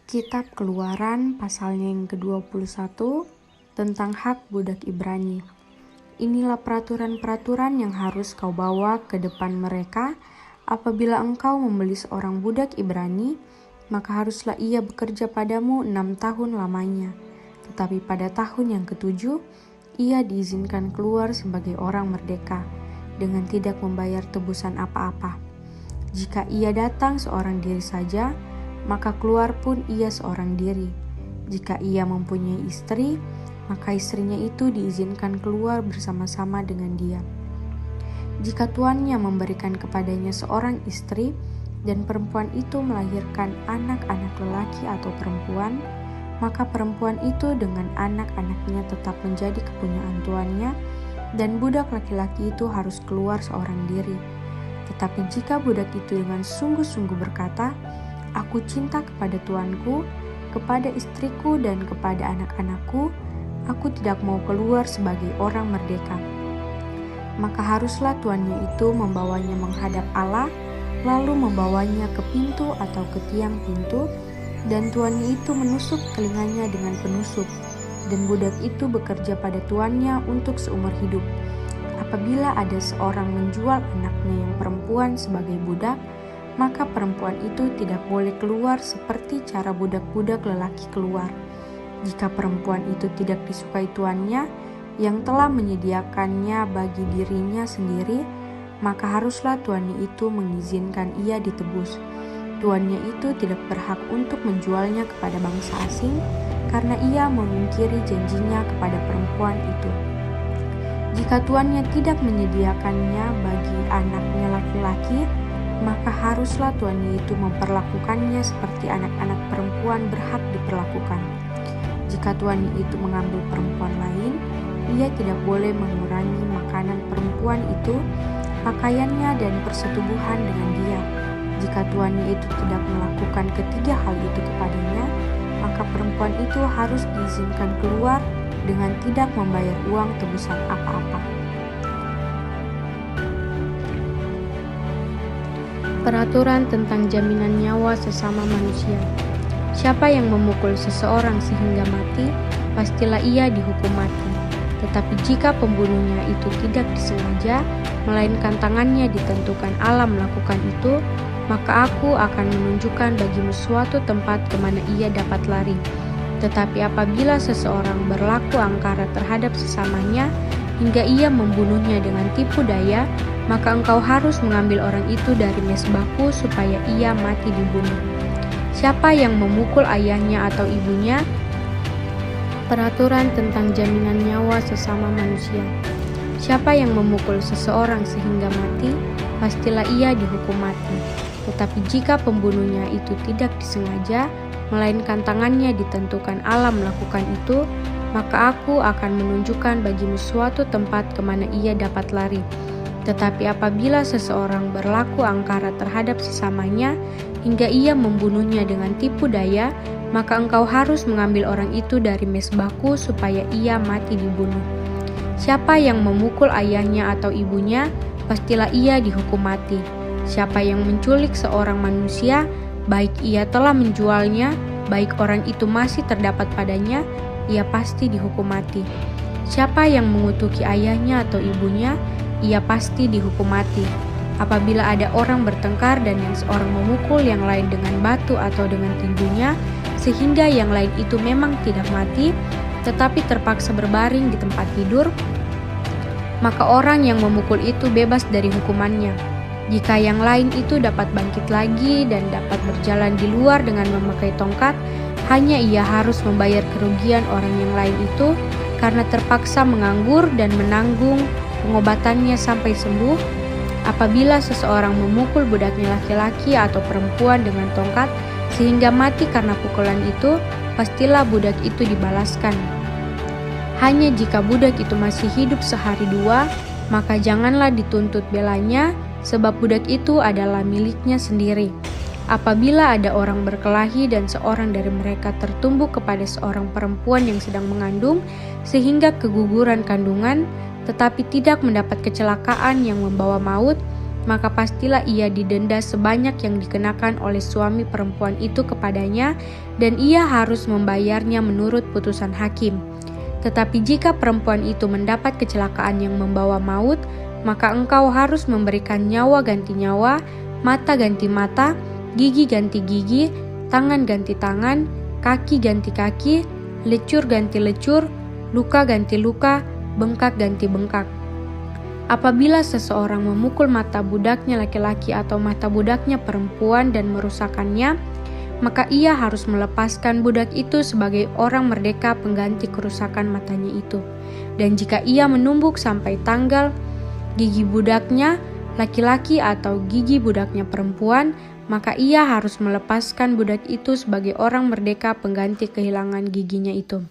Kitab Keluaran pasalnya yang ke-21 tentang hak budak Ibrani. Inilah peraturan-peraturan yang harus kau bawa ke depan mereka apabila engkau membeli seorang budak Ibrani, maka haruslah ia bekerja padamu 6 tahun lamanya. Tetapi pada tahun yang ke-7, ia diizinkan keluar sebagai orang merdeka dengan tidak membayar tebusan apa-apa. Jika ia datang seorang diri saja, maka keluar pun ia seorang diri. Jika ia mempunyai istri, maka istrinya itu diizinkan keluar bersama-sama dengan dia. Jika tuannya memberikan kepadanya seorang istri, dan perempuan itu melahirkan anak-anak lelaki atau perempuan, maka perempuan itu dengan anak-anaknya tetap menjadi kepunyaan tuannya, dan budak laki-laki itu harus keluar seorang diri. Tetapi jika budak itu dengan sungguh-sungguh berkata, "Aku cinta kepada tuanku, kepada istriku dan kepada anak-anakku, aku tidak mau keluar sebagai orang merdeka," maka haruslah tuannya itu membawanya menghadap Allah, lalu membawanya ke pintu atau ke tiang pintu, dan tuannya itu menusuk telinganya dengan penusuk, dan budak itu bekerja pada tuannya untuk seumur hidup. Apabila ada seorang menjual anaknya yang perempuan sebagai budak, maka perempuan itu tidak boleh keluar seperti cara budak-budak lelaki keluar. Jika perempuan itu tidak disukai tuannya yang telah menyediakannya bagi dirinya sendiri, maka haruslah tuannya itu mengizinkan ia ditebus. Tuannya itu tidak berhak untuk menjualnya kepada bangsa asing karena ia memungkiri janjinya kepada perempuan itu. Jika tuannya tidak menyediakannya bagi anaknya laki-laki, maka haruslah tuannya itu memperlakukannya seperti anak-anak perempuan berhak diperlakukan. Jika tuannya itu mengambil perempuan lain, ia tidak boleh mengurangi makanan perempuan itu, pakaiannya dan persetubuhan dengan dia. Jika tuannya itu tidak melakukan ketiga hal itu kepadanya, maka perempuan itu harus diizinkan keluar dengan tidak membayar uang tebusan apa-apa. Peraturan tentang jaminan nyawa sesama manusia. Siapa yang memukul seseorang sehingga mati, pastilah ia dihukum mati. Tetapi jika pembunuhnya itu tidak disengaja, melainkan tangannya ditentukan Allah melakukan itu, maka aku akan menunjukkan bagimu suatu tempat kemana ia dapat lari. Tetapi apabila seseorang berlaku angkara terhadap sesamanya, hingga ia membunuhnya dengan tipu daya, maka engkau harus mengambil orang itu dari mezbahku supaya ia mati dibunuh. Siapa yang memukul ayahnya atau ibunya? Peraturan tentang jaminan nyawa sesama manusia. Siapa yang memukul seseorang sehingga mati, pastilah ia dihukum mati. Tetapi jika pembunuhnya itu tidak disengaja, melainkan tangannya ditentukan Allah melakukan itu, maka aku akan menunjukkan bagimu suatu tempat kemana ia dapat lari. Tetapi apabila seseorang berlaku angkara terhadap sesamanya, hingga ia membunuhnya dengan tipu daya, maka engkau harus mengambil orang itu dari mezbahku supaya ia mati dibunuh. Siapa yang memukul ayahnya atau ibunya, pastilah ia dihukum mati. Siapa yang menculik seorang manusia, baik ia telah menjualnya, baik orang itu masih terdapat padanya, ia pasti dihukum mati. Siapa yang mengutuki ayahnya atau ibunya, ia pasti dihukum mati. Apabila ada orang bertengkar dan yang seorang memukul yang lain dengan batu atau dengan tinjunya, sehingga yang lain itu memang tidak mati, tetapi terpaksa berbaring di tempat tidur, maka orang yang memukul itu bebas dari hukumannya. Jika yang lain itu dapat bangkit lagi dan dapat berjalan di luar dengan memakai tongkat, hanya ia harus membayar kerugian orang yang lain itu karena terpaksa menganggur dan menanggung pengobatannya sampai sembuh. Apabila seseorang memukul budaknya laki-laki atau perempuan dengan tongkat sehingga mati karena pukulan itu, pastilah budak itu dibalaskan. Hanya jika budak itu masih hidup sehari dua, maka janganlah dituntut belanya, sebab budak itu adalah miliknya sendiri. Apabila ada orang berkelahi dan seorang dari mereka tertumbuk kepada seorang perempuan yang sedang mengandung, sehingga keguguran kandungan, tetapi tidak mendapat kecelakaan yang membawa maut, maka pastilah ia didenda sebanyak yang dikenakan oleh suami perempuan itu kepadanya, dan ia harus membayarnya menurut putusan hakim. Tetapi jika perempuan itu mendapat kecelakaan yang membawa maut, maka engkau harus memberikan nyawa ganti nyawa, mata ganti mata, gigi ganti gigi, tangan ganti tangan, kaki ganti kaki, lecur ganti lecur, luka ganti luka, bengkak ganti bengkak. Apabila seseorang memukul mata budaknya laki-laki atau mata budaknya perempuan dan merusakkannya, maka ia harus melepaskan budak itu sebagai orang merdeka pengganti kerusakan matanya itu. Dan jika ia menumbuk sampai tanggal gigi budaknya laki-laki atau gigi budaknya perempuan, maka ia harus melepaskan budak itu sebagai orang merdeka pengganti kehilangan giginya itu.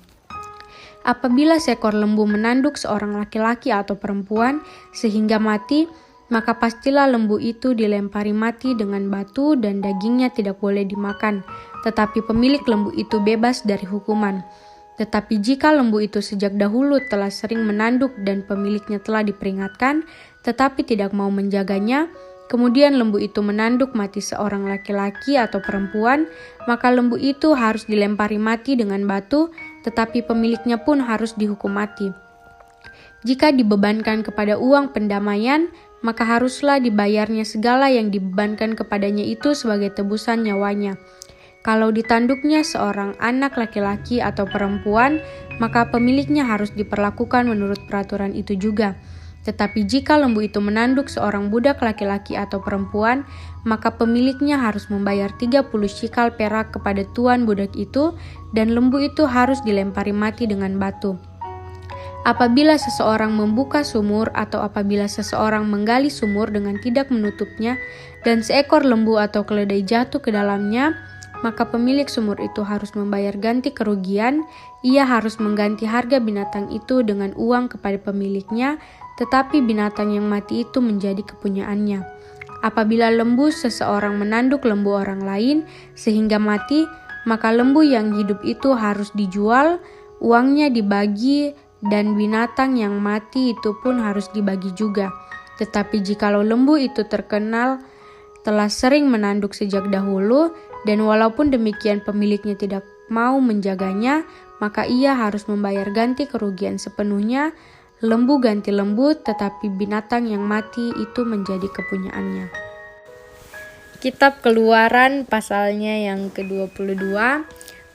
Apabila seekor lembu menanduk seorang laki-laki atau perempuan sehingga mati, maka pastilah lembu itu dilempari mati dengan batu dan dagingnya tidak boleh dimakan, tetapi pemilik lembu itu bebas dari hukuman. Tetapi jika lembu itu sejak dahulu telah sering menanduk dan pemiliknya telah diperingatkan, tetapi tidak mau menjaganya, kemudian lembu itu menanduk mati seorang laki-laki atau perempuan, maka lembu itu harus dilempari mati dengan batu, tetapi pemiliknya pun harus dihukum mati. Jika dibebankan kepada uang pendamaian, maka haruslah dibayarnya segala yang dibebankan kepadanya itu sebagai tebusan nyawanya. Kalau ditanduknya seorang anak laki-laki atau perempuan, maka pemiliknya harus diperlakukan menurut peraturan itu juga. Tetapi jika lembu itu menanduk seorang budak laki-laki atau perempuan, maka pemiliknya harus membayar 30 shikal perak kepada tuan budak itu, dan lembu itu harus dilempari mati dengan batu. Apabila seseorang membuka sumur atau apabila seseorang menggali sumur dengan tidak menutupnya, dan seekor lembu atau keledai jatuh ke dalamnya, maka pemilik sumur itu harus membayar ganti kerugian. Ia harus mengganti harga binatang itu dengan uang kepada pemiliknya, tetapi binatang yang mati itu menjadi kepunyaannya. Apabila lembu seseorang menanduk lembu orang lain sehingga mati, maka lembu yang hidup itu harus dijual, uangnya dibagi, dan binatang yang mati itu pun harus dibagi juga. Tetapi jikalau lembu itu terkenal telah sering menanduk sejak dahulu, dan walaupun demikian pemiliknya tidak mau menjaganya, maka ia harus membayar ganti kerugian sepenuhnya, lembu ganti lembu, tetapi binatang yang mati itu menjadi kepunyaannya. Kitab Keluaran pasalnya yang ke-22,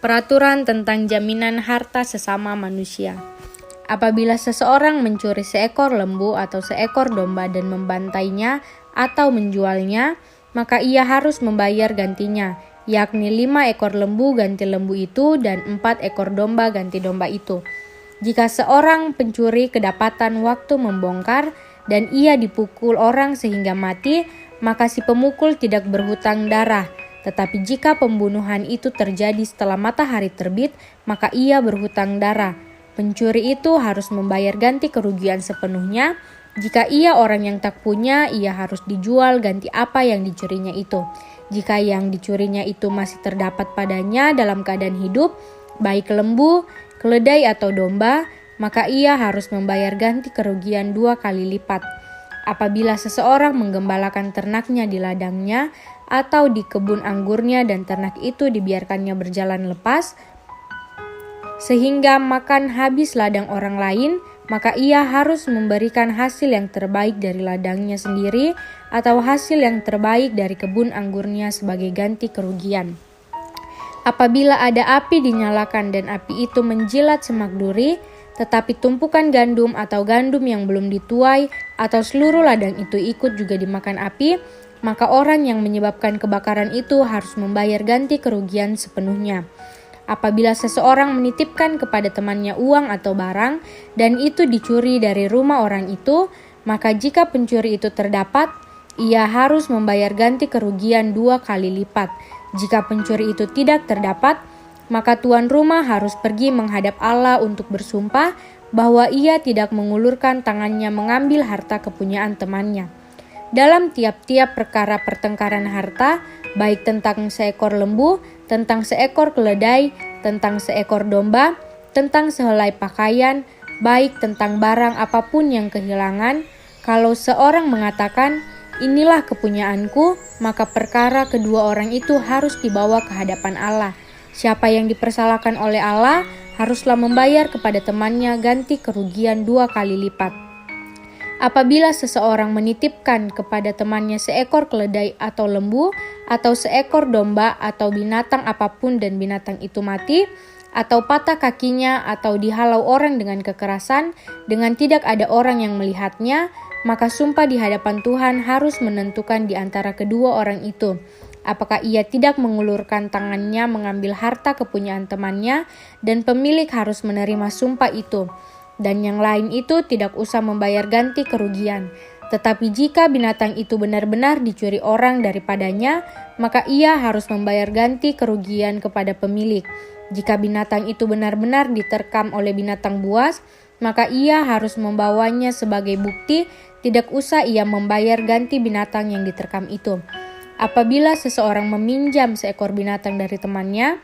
peraturan tentang jaminan harta sesama manusia. Apabila seseorang mencuri seekor lembu atau seekor domba dan membantainya atau menjualnya, maka ia harus membayar gantinya, yakni 5 ekor lembu ganti lembu itu dan 4 ekor domba ganti domba itu. Jika seorang pencuri kedapatan waktu membongkar dan ia dipukul orang sehingga mati, maka si pemukul tidak berhutang darah. Tetapi jika pembunuhan itu terjadi setelah matahari terbit, maka ia berhutang darah. Pencuri itu harus membayar ganti kerugian sepenuhnya. Jika ia orang yang tak punya, ia harus dijual ganti apa yang dicurinya itu. Jika yang dicurinya itu masih terdapat padanya dalam keadaan hidup, baik lembu, keledai atau domba, maka ia harus membayar ganti kerugian 2 kali lipat. Apabila seseorang menggembalakan ternaknya di ladangnya atau di kebun anggurnya dan ternak itu dibiarkannya berjalan lepas, sehingga makan habis ladang orang lain, maka ia harus memberikan hasil yang terbaik dari ladangnya sendiri atau hasil yang terbaik dari kebun anggurnya sebagai ganti kerugian. Apabila ada api dinyalakan dan api itu menjilat semak duri, tetapi tumpukan gandum atau gandum yang belum dituai atau seluruh ladang itu ikut juga dimakan api, maka orang yang menyebabkan kebakaran itu harus membayar ganti kerugian sepenuhnya. Apabila seseorang menitipkan kepada temannya uang atau barang dan itu dicuri dari rumah orang itu, maka jika pencuri itu terdapat, ia harus membayar ganti kerugian 2 kali lipat. Jika pencuri itu tidak terdapat, maka tuan rumah harus pergi menghadap Allah untuk bersumpah bahwa ia tidak mengulurkan tangannya mengambil harta kepunyaan temannya. Dalam tiap-tiap perkara pertengkaran harta, baik tentang seekor lembu, tentang seekor keledai, tentang seekor domba, tentang sehelai pakaian, baik tentang barang apapun yang kehilangan, kalau seorang mengatakan, inilah kepunyaanku, maka perkara kedua orang itu harus dibawa ke hadapan Allah. Siapa yang dipersalahkan oleh Allah, haruslah membayar kepada temannya ganti kerugian 2 kali lipat. Apabila seseorang menitipkan kepada temannya seekor keledai atau lembu, atau seekor domba atau binatang apapun dan binatang itu mati, atau patah kakinya atau dihalau orang dengan kekerasan, dengan tidak ada orang yang melihatnya, maka sumpah di hadapan Tuhan harus menentukan di antara kedua orang itu. Apakah ia tidak mengulurkan tangannya mengambil harta kepunyaan temannya, dan pemilik harus menerima sumpah itu. Dan yang lain itu tidak usah membayar ganti kerugian. Tetapi jika binatang itu benar-benar dicuri orang daripadanya, maka ia harus membayar ganti kerugian kepada pemilik. Jika binatang itu benar-benar diterkam oleh binatang buas, maka ia harus membawanya sebagai bukti, tidak usah ia membayar ganti binatang yang diterkam itu. Apabila seseorang meminjam seekor binatang dari temannya,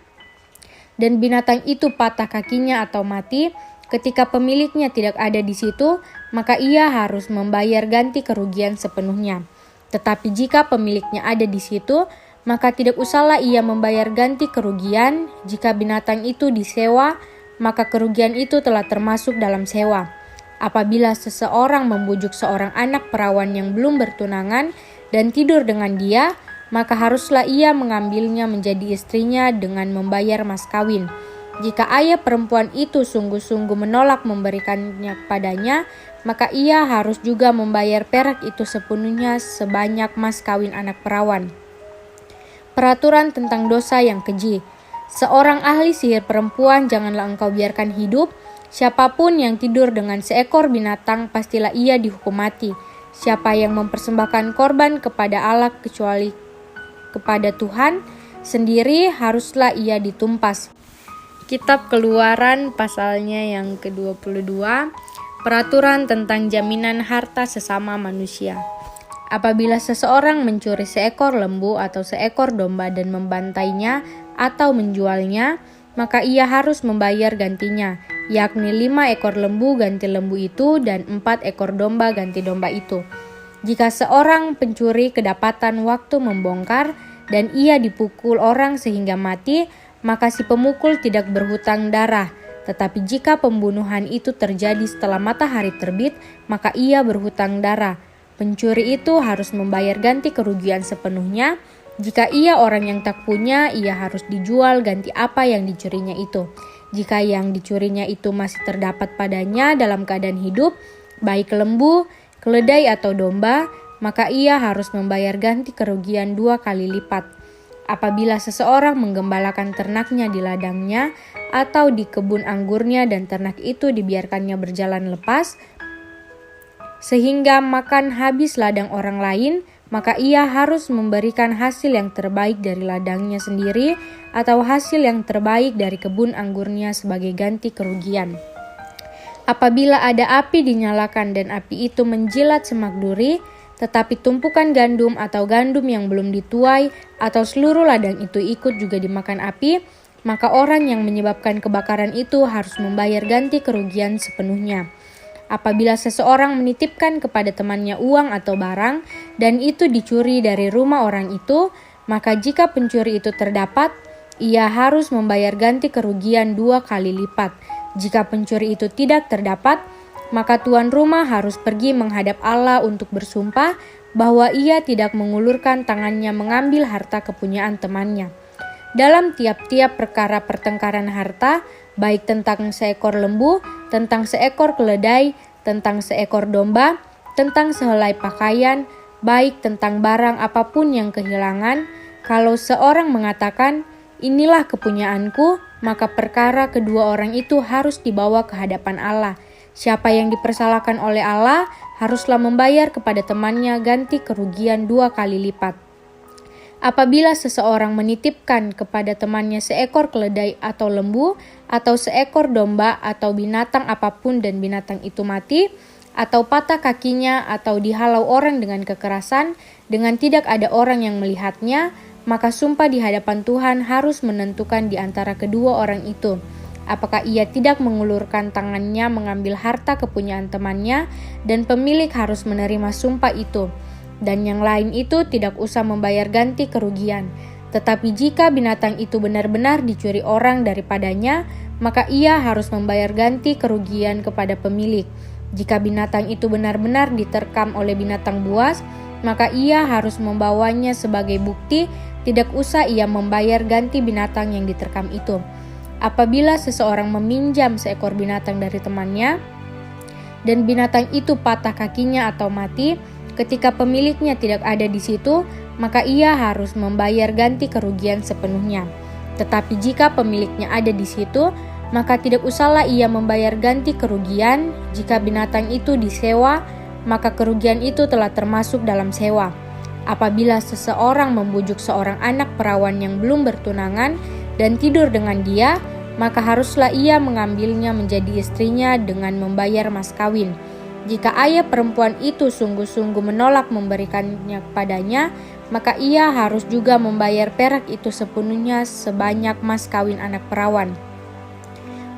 dan binatang itu patah kakinya atau mati, ketika pemiliknya tidak ada di situ, maka ia harus membayar ganti kerugian sepenuhnya. Tetapi jika pemiliknya ada di situ, maka tidak usahlah ia membayar ganti kerugian. Jika binatang itu disewa, maka kerugian itu telah termasuk dalam sewa. Apabila seseorang membujuk seorang anak perawan yang belum bertunangan dan tidur dengan dia, maka haruslah ia mengambilnya menjadi istrinya dengan membayar mas kawin. Jika ayah perempuan itu sungguh-sungguh menolak memberikannya padanya, maka ia harus juga membayar perak itu sepenuhnya sebanyak mas kawin anak perawan. Peraturan tentang dosa yang keji. Seorang ahli sihir perempuan janganlah engkau biarkan hidup. Siapapun yang tidur dengan seekor binatang, pastilah ia dihukum mati. Siapa yang mempersembahkan korban kepada Allah kecuali kepada Tuhan sendiri, haruslah ia ditumpas. Kitab Keluaran pasalnya yang ke-22, peraturan tentang jaminan harta sesama manusia. Apabila seseorang mencuri seekor lembu atau seekor domba dan membantainya atau menjualnya, maka ia harus membayar gantinya, yakni 5 ekor lembu ganti lembu itu dan 4 ekor domba ganti domba itu. Jika seorang pencuri kedapatan waktu membongkar dan ia dipukul orang sehingga mati, maka si pemukul tidak berhutang darah. Tetapi jika pembunuhan itu terjadi setelah matahari terbit, maka ia berhutang darah. Pencuri itu harus membayar ganti kerugian sepenuhnya. Jika ia orang yang tak punya, ia harus dijual ganti apa yang dicurinya itu. Jika yang dicurinya itu masih terdapat padanya dalam keadaan hidup, baik lembu, keledai atau domba, maka ia harus membayar ganti kerugian 2 kali lipat. Apabila seseorang menggembalakan ternaknya di ladangnya atau di kebun anggurnya dan ternak itu dibiarkannya berjalan lepas sehingga makan habis ladang orang lain, maka ia harus memberikan hasil yang terbaik dari ladangnya sendiri atau hasil yang terbaik dari kebun anggurnya sebagai ganti kerugian. Apabila ada api dinyalakan dan api itu menjilat semak duri, tetapi tumpukan gandum atau gandum yang belum dituai atau seluruh ladang itu ikut juga dimakan api, maka orang yang menyebabkan kebakaran itu harus membayar ganti kerugian sepenuhnya. Apabila seseorang menitipkan kepada temannya uang atau barang dan itu dicuri dari rumah orang itu, maka jika pencuri itu terdapat, ia harus membayar ganti kerugian 2 kali lipat. Jika pencuri itu tidak terdapat, maka tuan rumah harus pergi menghadap Allah untuk bersumpah bahwa ia tidak mengulurkan tangannya mengambil harta kepunyaan temannya. Dalam tiap-tiap perkara pertengkaran harta, baik tentang seekor lembu, tentang seekor keledai, tentang seekor domba, tentang sehelai pakaian, baik tentang barang apapun yang kehilangan, kalau seorang mengatakan, inilah kepunyaanku, maka perkara kedua orang itu harus dibawa ke hadapan Allah. Siapa yang dipersalahkan oleh Allah haruslah membayar kepada temannya ganti kerugian 2 kali lipat. Apabila seseorang menitipkan kepada temannya seekor keledai atau lembu, atau seekor domba atau binatang apapun dan binatang itu mati, atau patah kakinya atau dihalau orang dengan kekerasan, dengan tidak ada orang yang melihatnya, maka sumpah di hadapan Tuhan harus menentukan di antara kedua orang itu. Apakah ia tidak mengulurkan tangannya mengambil harta kepunyaan temannya, dan pemilik harus menerima sumpah itu. dan yang lain itu tidak usah membayar ganti kerugian. Tetapi jika binatang itu benar-benar dicuri orang daripadanya, maka ia harus membayar ganti kerugian kepada pemilik. Jika binatang itu benar-benar diterkam oleh binatang buas, maka ia harus membawanya sebagai bukti, tidak usah ia membayar ganti binatang yang diterkam itu. Apabila seseorang meminjam seekor binatang dari temannya, dan binatang itu patah kakinya atau mati, ketika pemiliknya tidak ada di situ, maka ia harus membayar ganti kerugian sepenuhnya. Tetapi jika pemiliknya ada di situ, maka tidak usahlah ia membayar ganti kerugian. Jika binatang itu disewa, maka kerugian itu telah termasuk dalam sewa. Apabila seseorang membujuk seorang anak perawan yang belum bertunangan dan tidur dengan dia, maka haruslah ia mengambilnya menjadi istrinya dengan membayar mas kawin. Jika ayah perempuan itu sungguh-sungguh menolak memberikannya kepadanya, maka ia harus juga membayar perak itu sepenuhnya sebanyak mas kawin anak perawan.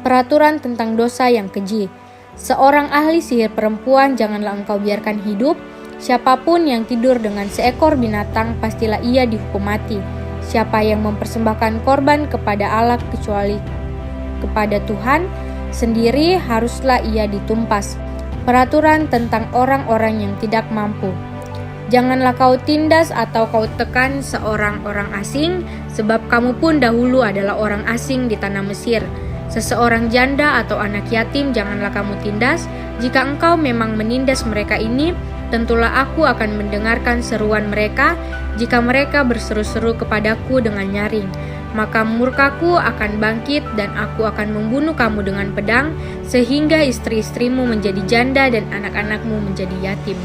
Peraturan tentang dosa yang keji. Seorang ahli sihir perempuan janganlah engkau biarkan hidup. Siapapun yang tidur dengan seekor binatang, pastilah ia dihukum mati. Siapa yang mempersembahkan korban kepada Allah kecuali kepada Tuhan sendiri, haruslah ia ditumpas. Peraturan tentang orang-orang yang tidak mampu. Janganlah kau tindas atau kau tekan seorang orang asing, sebab kamu pun dahulu adalah orang asing di tanah Mesir. Seseorang janda atau anak yatim janganlah kamu tindas. Jika engkau memang menindas mereka ini, tentulah aku akan mendengarkan seruan mereka. Jika mereka berseru-seru kepadaku dengan nyaring, maka murkaku akan bangkit dan aku akan membunuh kamu dengan pedang, sehingga istri-istrimu menjadi janda dan anak-anakmu menjadi yatim.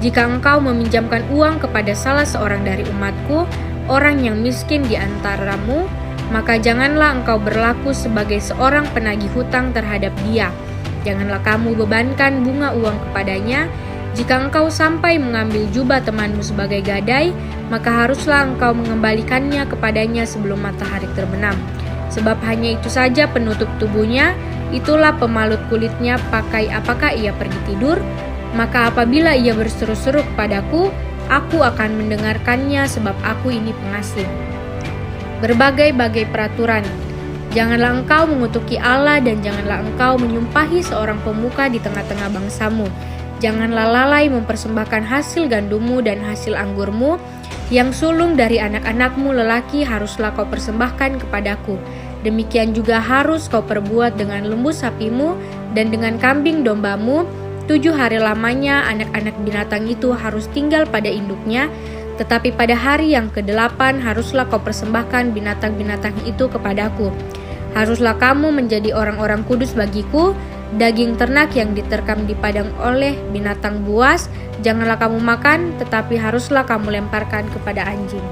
Jika engkau meminjamkan uang kepada salah seorang dari umatku, orang yang miskin di antaramu, maka janganlah engkau berlaku sebagai seorang penagih hutang terhadap dia. Janganlah kamu bebankan bunga uang kepadanya. Jika engkau sampai mengambil jubah temanmu sebagai gadai, maka haruslah engkau mengembalikannya kepadanya sebelum matahari terbenam. Sebab hanya itu saja penutup tubuhnya, itulah pemalut kulitnya, pakai apakah ia pergi tidur. Maka apabila ia berseru-seru kepadaku, aku akan mendengarkannya, sebab aku ini pengasih. Berbagai-bagai peraturan. Janganlah engkau mengutuki Allah dan janganlah engkau menyumpahi seorang pemuka di tengah-tengah bangsamu. Janganlah lalai mempersembahkan hasil gandummu dan hasil anggurmu. Yang sulung dari anak-anakmu lelaki haruslah kau persembahkan kepadaku. Demikian juga harus kau perbuat dengan lembu sapimu dan dengan kambing dombamu. 7 hari lamanya anak-anak binatang itu harus tinggal pada induknya. Tetapi pada hari yang ke-8 haruslah kau persembahkan binatang-binatang itu kepadaku. Haruslah kamu menjadi orang-orang kudus bagiku. Daging ternak yang diterkam di padang oleh binatang buas janganlah kamu makan, tetapi haruslah kamu lemparkan kepada anjing.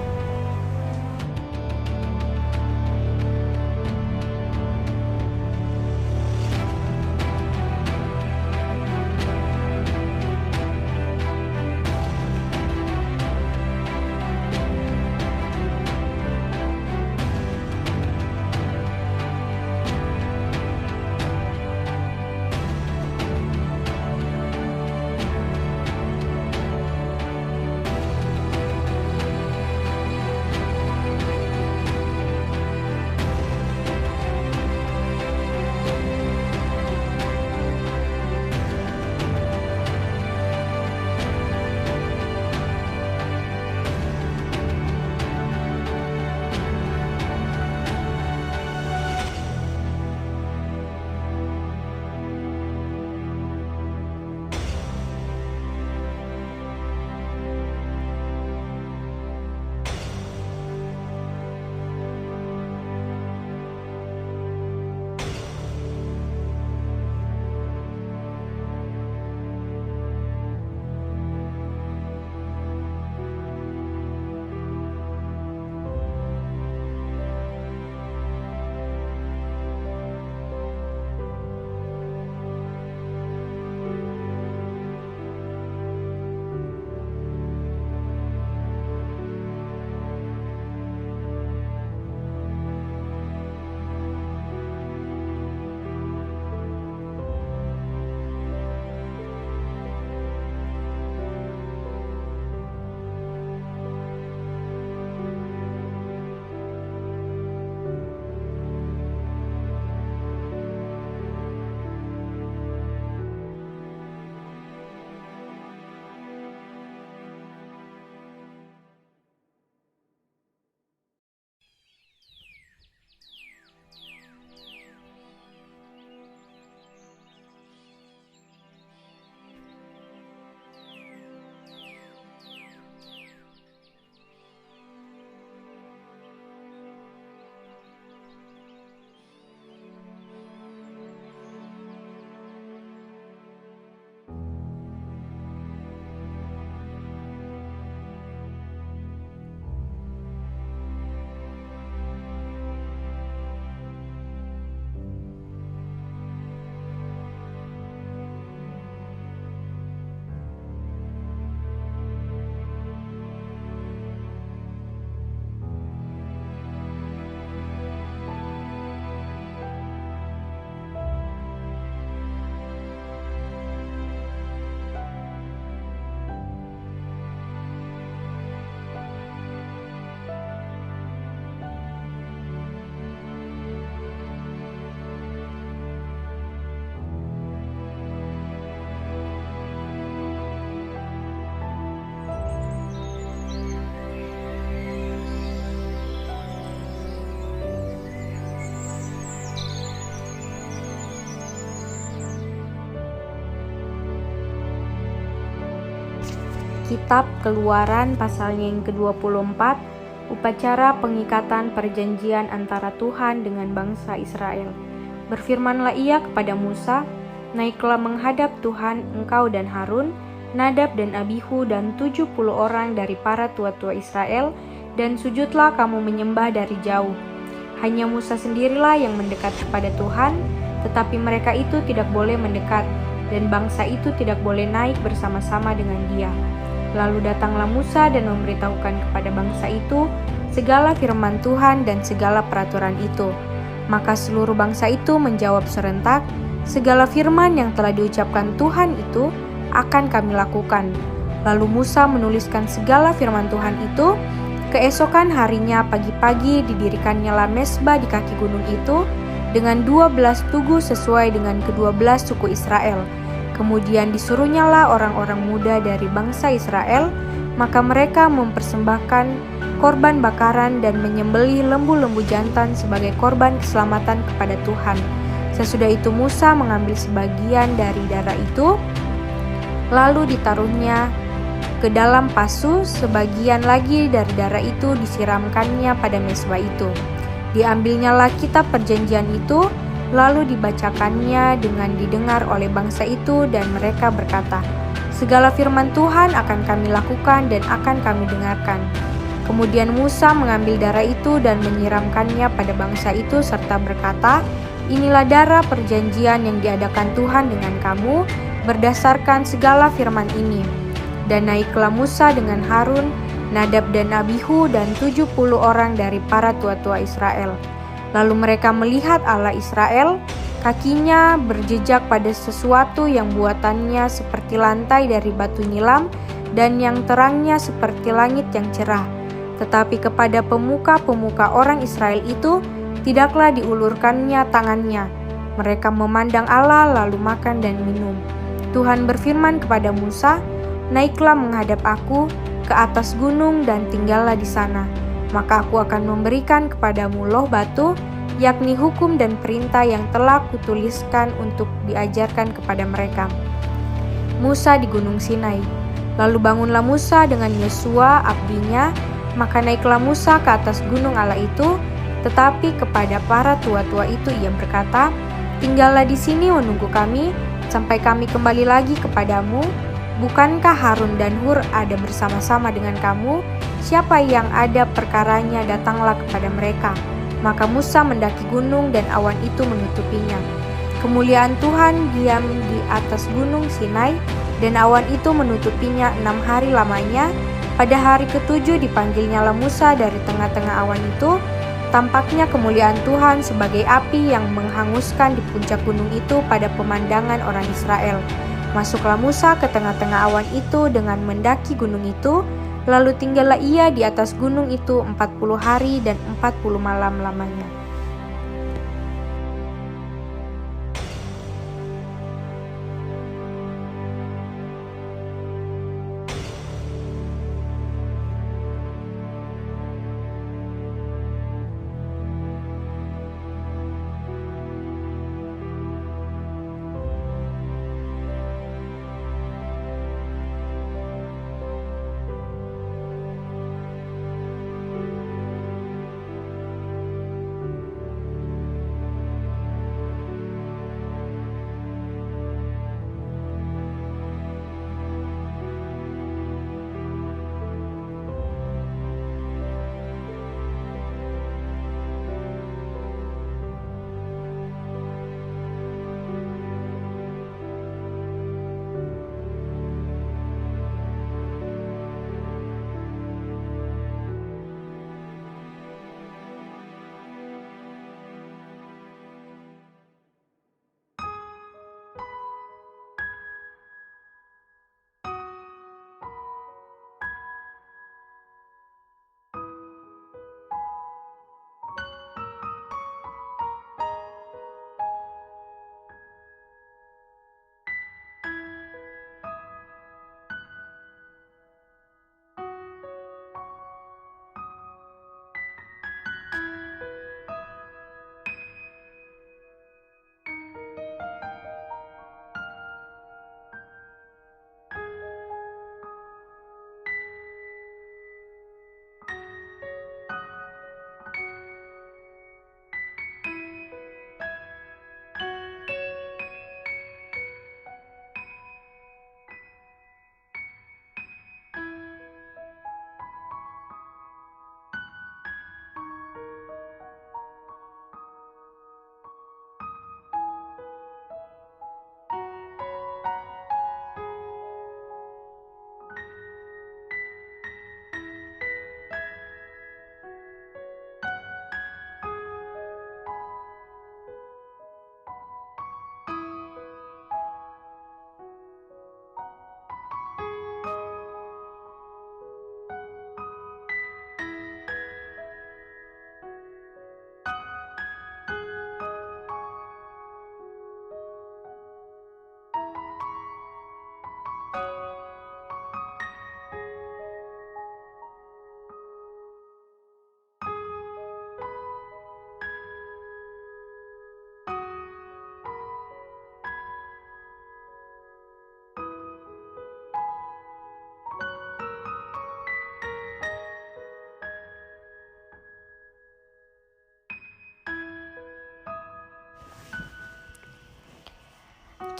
kitab Keluaran pasalnya yang ke-24, upacara pengikatan perjanjian antara Tuhan dengan bangsa Israel. Berfirmanlah ia kepada Musa, "Naiklah menghadap Tuhan engkau dan Harun, Nadab dan Abihu dan 70 orang dari para tua-tua Israel, dan sujudlah kamu menyembah dari jauh." Hanya Musa sendirilah yang mendekat kepada Tuhan, tetapi mereka itu tidak boleh mendekat, dan bangsa itu tidak boleh naik bersama-sama dengan dia. Lalu datanglah Musa dan memberitahukan kepada bangsa itu segala firman Tuhan dan segala peraturan itu. Maka seluruh bangsa itu menjawab serentak, "Segala firman yang telah diucapkan Tuhan itu akan kami lakukan." Lalu Musa menuliskan segala firman Tuhan itu. Keesokan harinya pagi-pagi didirikannya mezbah di kaki gunung itu dengan 12 tugu sesuai dengan ke-12 suku Israel. Kemudian disuruhnyalah orang-orang muda dari bangsa Israel, maka mereka mempersembahkan korban bakaran dan menyembelih lembu-lembu jantan sebagai korban keselamatan kepada Tuhan. Sesudah itu Musa mengambil sebagian dari darah itu, lalu ditaruhnya ke dalam pasu, sebagian lagi dari darah itu disiramkannya pada mezbah itu. Diambilnyalah kitab perjanjian itu, lalu dibacakannya dengan didengar oleh bangsa itu, dan mereka berkata, "Segala firman Tuhan akan kami lakukan dan akan kami dengarkan." Kemudian Musa mengambil darah itu dan menyiramkannya pada bangsa itu serta berkata, "Inilah darah perjanjian yang diadakan Tuhan dengan kamu berdasarkan segala firman ini." Dan naiklah Musa dengan Harun, Nadab dan Abihu dan 70 orang dari para tua-tua Israel. Lalu mereka melihat Allah Israel, kakinya berjejak pada sesuatu yang buatannya seperti lantai dari batu nilam dan yang terangnya seperti langit yang cerah. Tetapi kepada pemuka-pemuka orang Israel itu tidaklah diulurkannya tangannya. Mereka memandang Allah lalu makan dan minum. Tuhan berfirman kepada Musa, "Naiklah menghadap aku ke atas gunung dan tinggallah di sana. Maka aku akan memberikan kepadamu loh batu, yakni hukum dan perintah yang telah kutuliskan untuk diajarkan kepada mereka." Musa di Gunung Sinai. Lalu bangunlah Musa dengan Yosua abdinya, maka naiklah Musa ke atas gunung Allah itu, tetapi kepada para tua-tua itu ia berkata, "Tinggallah di sini menunggu kami, sampai kami kembali lagi kepadamu. Bukankah Harun dan Hur ada bersama-sama dengan kamu? Siapa yang ada perkaranya datanglah kepada mereka." Maka Musa mendaki gunung dan awan itu menutupinya. Kemuliaan Tuhan diam di atas gunung Sinai dan awan itu menutupinya 6 hari lamanya. Pada hari ke-7 dipanggilnyalah Musa dari tengah-tengah awan itu. Tampaknya kemuliaan Tuhan sebagai api yang menghanguskan di puncak gunung itu pada pemandangan orang Israel. Masuklah Musa ke tengah-tengah awan itu dengan mendaki gunung itu, lalu tinggallah ia di atas gunung itu 40 hari dan 40 malam lamanya.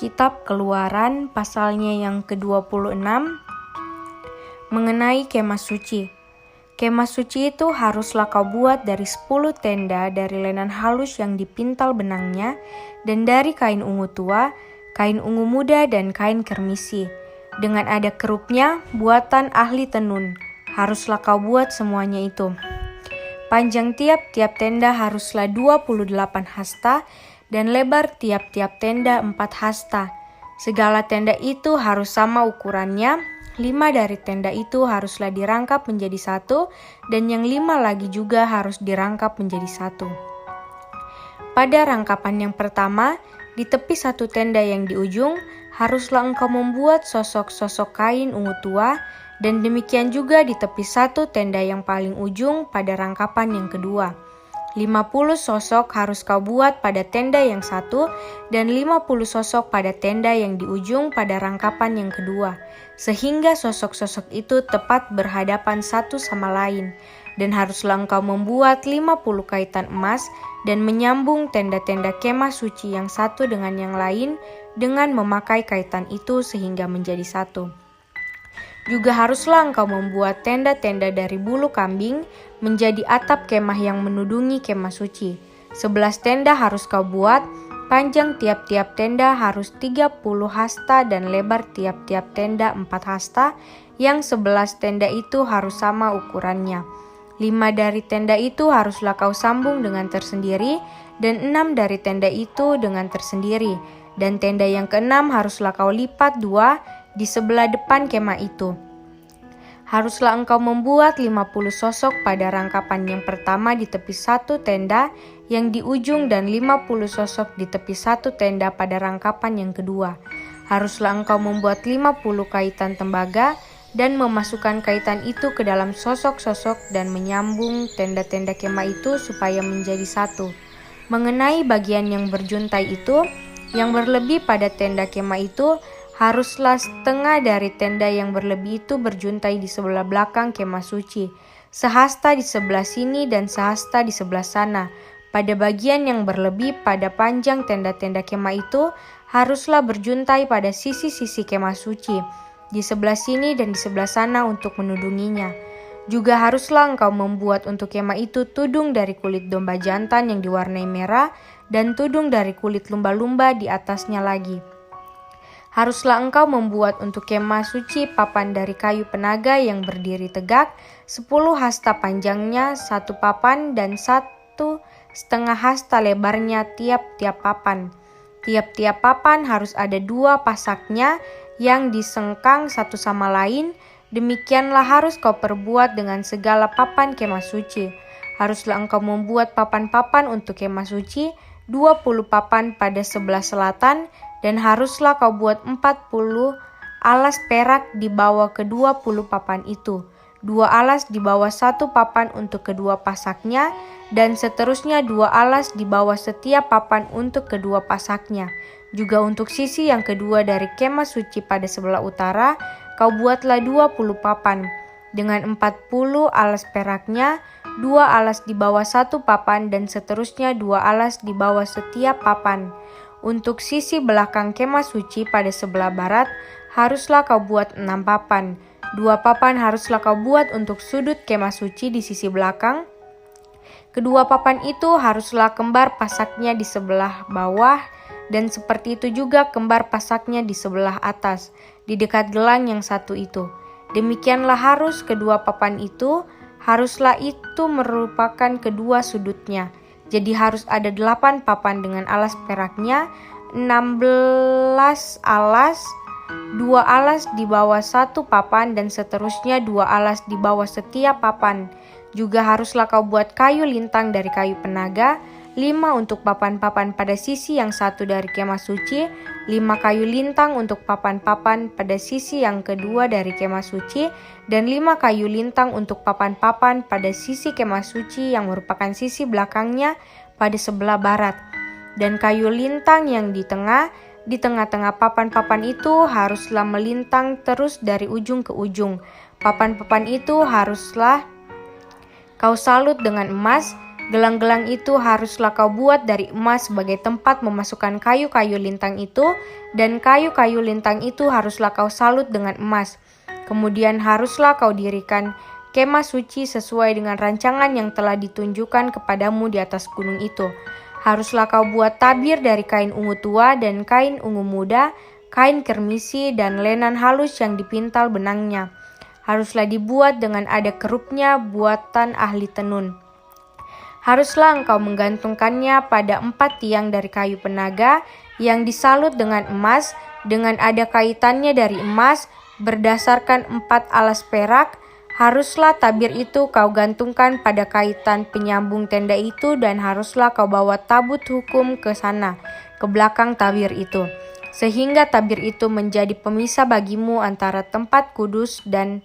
kitab Keluaran pasalnya yang ke-26 mengenai kemah suci. Kemah suci itu haruslah kau buat dari 10 tenda dari lenan halus yang dipintal benangnya dan dari kain ungu tua, kain ungu muda dan kain kermisi. Dengan ada kerupnya, buatan ahli tenun. Haruslah kau buat semuanya itu. Panjang tiap-tiap tenda haruslah 28 hasta dan lebar tiap-tiap tenda 4 hasta. Segala tenda itu harus sama ukurannya. 5 dari tenda itu haruslah dirangkap menjadi 1 dan yang 5 lagi juga harus dirangkap menjadi 1. Pada rangkapan yang pertama, di tepi 1 tenda yang di ujung, haruslah engkau membuat sosok-sosok kain ungu tua, dan demikian juga di tepi 1 tenda yang paling ujung pada rangkapan yang kedua. 50 sosok harus kau buat pada tenda yang 1 dan 50 sosok pada tenda yang di ujung pada rangkapan yang kedua, sehingga sosok-sosok itu tepat berhadapan satu sama lain. Dan haruslah engkau membuat 50 kaitan emas dan menyambung tenda-tenda kemah suci yang satu dengan yang lain dengan memakai kaitan itu sehingga menjadi satu. Juga haruslah engkau membuat tenda-tenda dari bulu kambing menjadi atap kemah yang menudungi kemah suci. 11 tenda harus kau buat, panjang tiap-tiap tenda harus 30 hasta dan lebar tiap-tiap tenda 4 hasta, yang 11 tenda itu harus sama ukurannya. 5 dari tenda itu haruslah kau sambung dengan tersendiri, dan 6 dari tenda itu dengan tersendiri. Dan tenda yang ke-6 haruslah kau lipat 2 di sebelah depan kemah itu. Haruslah engkau membuat 50 sosok pada rangkapan yang pertama di tepi 1 tenda yang di ujung dan 50 sosok di tepi 1 tenda pada rangkapan yang kedua. Haruslah engkau membuat 50 kaitan tembaga dan memasukkan kaitan itu ke dalam sosok-sosok dan menyambung tenda-tenda kemah itu supaya menjadi satu. Mengenai bagian yang berjuntai itu, yang berlebih pada tenda kemah itu, haruslah setengah dari tenda yang berlebih itu berjuntai di sebelah belakang kemah suci, sehasta di sebelah sini dan sehasta di sebelah sana. Pada bagian yang berlebih pada panjang tenda-tenda kemah itu, haruslah berjuntai pada sisi-sisi kemah suci, di sebelah sini dan di sebelah sana untuk menudunginya. Juga haruslah engkau membuat untuk kemah itu tudung dari kulit domba jantan yang diwarnai merah dan tudung dari kulit lumba-lumba di atasnya lagi. Haruslah engkau membuat untuk kemah suci papan dari kayu penaga yang berdiri tegak, 10 hasta panjangnya 1 papan dan 1,5 hasta lebarnya tiap-tiap papan. Tiap-tiap papan harus ada 2 pasaknya yang disengkang satu sama lain. Demikianlah harus kau perbuat dengan segala papan kemah suci. Haruslah engkau membuat papan-papan untuk kemah suci, 20 papan pada sebelah selatan, dan haruslah kau buat 40 alas perak di bawah ke-20 papan itu. 2 alas di bawah 1 papan untuk kedua pasaknya, dan seterusnya 2 alas di bawah setiap papan untuk kedua pasaknya. Juga untuk sisi yang kedua dari kemah suci pada sebelah utara, kau buatlah 20 papan. Dengan 40 alas peraknya, 2 alas di bawah 1 papan dan seterusnya 2 alas di bawah setiap papan. Untuk sisi belakang kemah suci pada sebelah barat, haruslah kau buat 6 papan. 2 papan haruslah kau buat untuk sudut kemah suci di sisi belakang. Kedua papan itu haruslah kembar pasaknya di sebelah bawah, dan seperti itu juga kembar pasaknya di sebelah atas, di dekat gelang yang satu itu. Demikianlah harus kedua papan itu, haruslah itu merupakan kedua sudutnya. Jadi harus ada 8 papan dengan alas peraknya, 16 alas, 2 alas di bawah 1 papan dan seterusnya 2 alas di bawah setiap papan. Juga haruslah kau buat kayu lintang dari kayu penaga, 5 untuk papan-papan pada sisi yang satu dari kemah suci, 5 kayu lintang untuk papan-papan pada sisi yang kedua dari kemah suci, dan 5 kayu lintang untuk papan-papan pada sisi kemah suci yang merupakan sisi belakangnya pada sebelah barat. Dan kayu lintang yang di tengah-tengah papan-papan itu haruslah melintang terus dari ujung ke ujung. Papan-papan itu haruslah kau salut dengan emas, Gelang-gelang itu haruslah kau buat dari emas sebagai tempat memasukkan kayu-kayu lintang itu, dan kayu-kayu lintang itu haruslah kau salut dengan emas. Kemudian haruslah kau dirikan kemah suci sesuai dengan rancangan yang telah ditunjukkan kepadamu di atas gunung itu. Haruslah kau buat tabir dari kain ungu tua dan kain ungu muda, kain kermisi dan lenan halus yang dipintal benangnya. Haruslah dibuat dengan ada kerupnya buatan ahli tenun. Haruslah engkau menggantungkannya pada 4 tiang dari kayu penaga yang disalut dengan emas, dengan ada kaitannya dari emas, berdasarkan 4 alas perak. Haruslah tabir itu kau gantungkan pada kaitan penyambung tenda itu, dan haruslah kau bawa tabut hukum ke sana, ke belakang tabir itu, sehingga tabir itu menjadi pemisah bagimu antara tempat kudus dan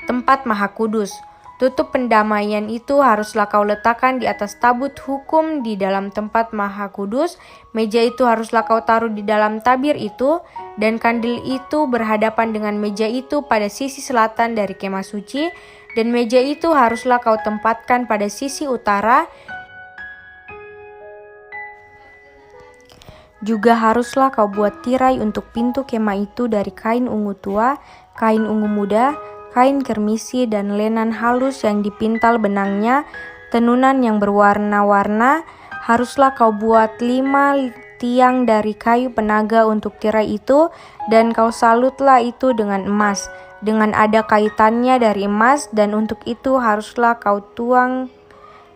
tempat maha kudus. Tutup pendamaian itu haruslah kau letakkan di atas tabut hukum di dalam tempat maha kudus. Meja itu haruslah kau taruh di dalam tabir itu, dan kandil itu berhadapan dengan meja itu pada sisi selatan dari kemah suci, dan meja itu haruslah kau tempatkan pada sisi utara. Juga haruslah kau buat tirai untuk pintu kemah itu dari kain ungu tua, kain ungu muda, kain kermisi dan lenan halus yang dipintal benangnya, tenunan yang berwarna-warna. Haruslah kau buat 5 tiang dari kayu penaga untuk tirai itu, dan kau salutlah itu dengan emas, dengan ada kaitannya dari emas, dan untuk itu haruslah kau tuang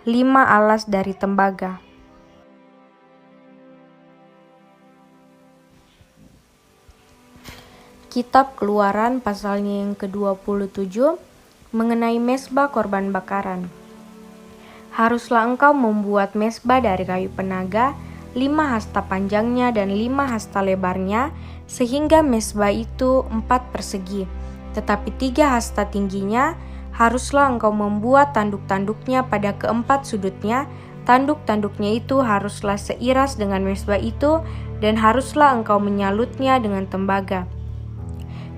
5 alas dari tembaga. Kitab Keluaran pasalnya yang ke-27 mengenai mezbah korban bakaran. Haruslah engkau membuat mezbah dari kayu penaga, 5 hasta panjangnya dan 5 hasta lebarnya, sehingga mezbah itu 4 persegi, tetapi 3 hasta tingginya. Haruslah engkau membuat tanduk-tanduknya pada keempat sudutnya. Tanduk-tanduknya itu haruslah seiras dengan mezbah itu, dan haruslah engkau menyalutnya dengan tembaga.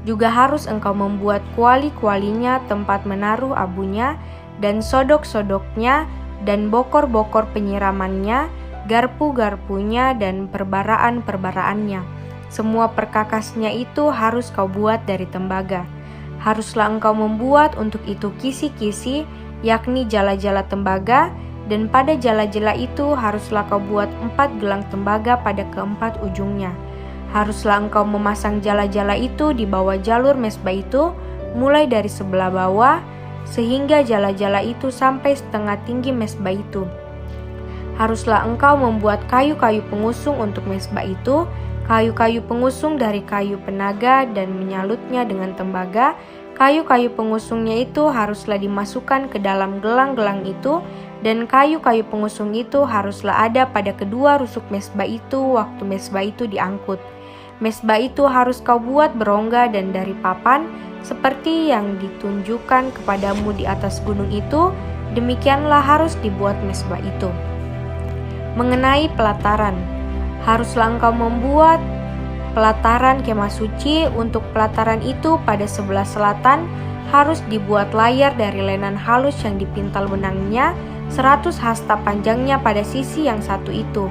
Juga harus engkau membuat kuali-kualinya, tempat menaruh abunya, dan sodok-sodoknya, dan bokor-bokor penyiramannya, garpu-garpunya, dan perbaraan-perbaraannya. Semua perkakasnya itu harus kau buat dari tembaga. Haruslah engkau membuat untuk itu kisi-kisi, yakni jala-jala tembaga, dan pada jala-jala itu haruslah kau buat 4 gelang tembaga pada keempat ujungnya. Haruslah engkau memasang jala-jala itu di bawah jalur mezbah itu, mulai dari sebelah bawah, sehingga jala-jala itu sampai setengah tinggi mezbah itu. Haruslah engkau membuat kayu-kayu pengusung untuk mezbah itu, kayu-kayu pengusung dari kayu penaga, dan menyalutnya dengan tembaga. Kayu-kayu pengusungnya itu haruslah dimasukkan ke dalam gelang-gelang itu, dan kayu-kayu pengusung itu haruslah ada pada kedua rusuk mezbah itu waktu mezbah itu diangkut. Mezbah itu harus kau buat berongga dan dari papan, seperti yang ditunjukkan kepadamu di atas gunung itu. Demikianlah harus dibuat mezbah itu. Mengenai pelataran, haruslah engkau membuat pelataran kemah suci. Untuk pelataran itu pada sebelah selatan harus dibuat layar dari lenan halus yang dipintal benangnya, 100 hasta panjangnya pada sisi yang satu itu.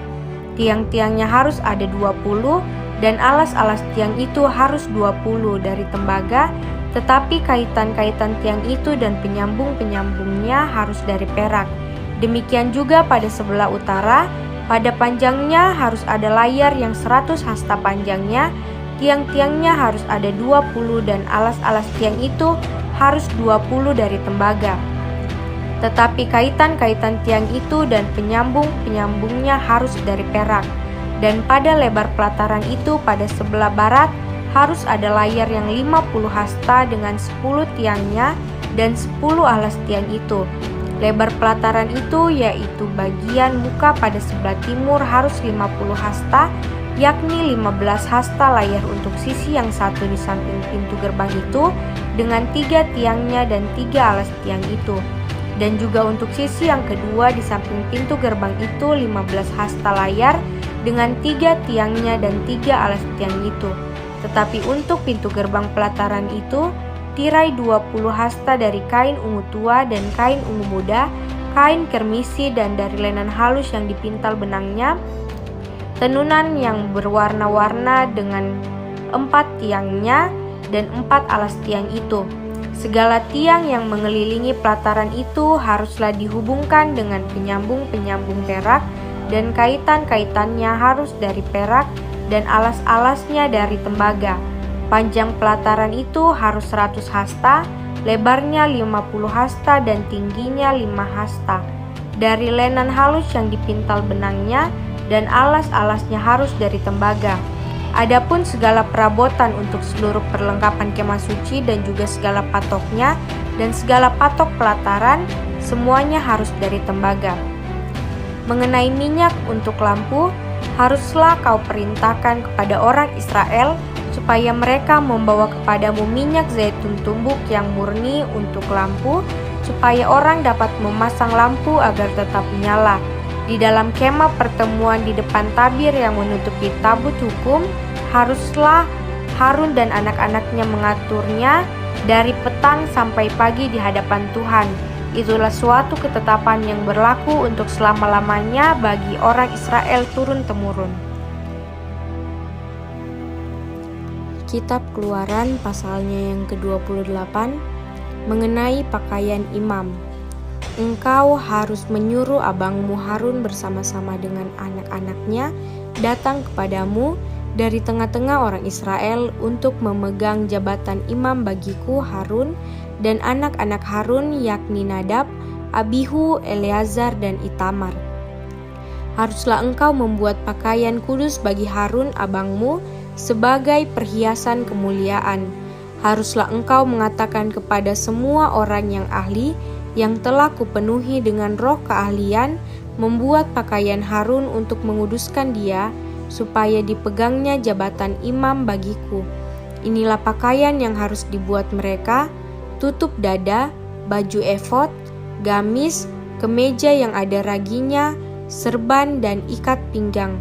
Tiang-tiangnya harus ada 20, dan alas-alas tiang itu harus 20 dari tembaga, tetapi kaitan-kaitan tiang itu dan penyambung-penyambungnya harus dari perak. Demikian juga pada sebelah utara, pada panjangnya harus ada layar yang 100 hasta panjangnya, tiang-tiangnya harus ada 20 dan alas-alas tiang itu harus 20 dari tembaga. Tetapi kaitan-kaitan tiang itu dan penyambung-penyambungnya harus dari perak. Dan pada lebar pelataran itu pada sebelah barat harus ada layar yang 50 hasta dengan 10 tiangnya dan 10 alas tiang itu. Lebar pelataran itu yaitu bagian muka pada sebelah timur harus 50 hasta, yakni 15 hasta layar untuk sisi yang satu di samping pintu gerbang itu dengan 3 tiangnya dan 3 alas tiang itu. Dan juga untuk sisi yang kedua di samping pintu gerbang itu 15 hasta layar dengan 3 tiangnya dan 3 alas tiang itu. Tetapi untuk pintu gerbang pelataran itu, tirai 20 hasta dari kain ungu tua dan kain ungu muda, kain kermisi dan dari lenan halus yang dipintal benangnya, tenunan yang berwarna-warna dengan 4 tiangnya dan 4 alas tiang itu. Segala tiang yang mengelilingi pelataran itu haruslah dihubungkan dengan penyambung-penyambung perak, dan kaitan-kaitannya harus dari perak, dan alas-alasnya dari tembaga. Panjang pelataran itu harus 100 hasta, lebarnya 50 hasta dan tingginya 5 hasta. Dari lenan halus yang dipintal benangnya, dan alas-alasnya harus dari tembaga. Adapun segala perabotan untuk seluruh perlengkapan kemah suci dan juga segala patoknya dan segala patok pelataran, semuanya harus dari tembaga. Mengenai minyak untuk lampu, haruslah kau perintahkan kepada orang Israel supaya mereka membawa kepadamu minyak zaitun tumbuk yang murni untuk lampu, supaya orang dapat memasang lampu agar tetap menyala. Di dalam kemah pertemuan di depan tabir yang menutupi tabut hukum, haruslah Harun dan anak-anaknya mengaturnya dari petang sampai pagi di hadapan Tuhan. Itulah suatu ketetapan yang berlaku untuk selama-lamanya bagi orang Israel turun-temurun. Kitab Keluaran pasalnya yang ke-28 mengenai pakaian imam. Engkau harus menyuruh abangmu Harun bersama-sama dengan anak-anaknya datang kepadamu dari tengah-tengah orang Israel untuk memegang jabatan imam bagiku Harun dan anak-anak Harun, yakni Nadab, Abihu, Eleazar, dan Itamar. Haruslah engkau membuat pakaian kudus bagi Harun abangmu sebagai perhiasan kemuliaan. Haruslah engkau mengatakan kepada semua orang yang ahli yang telah kupenuhi dengan roh keahlian, membuat pakaian Harun untuk menguduskan dia, supaya dipegangnya jabatan imam bagiku. Inilah pakaian yang harus dibuat mereka: tutup dada, baju efod, gamis, kemeja yang ada raginya, serban, dan ikat pinggang.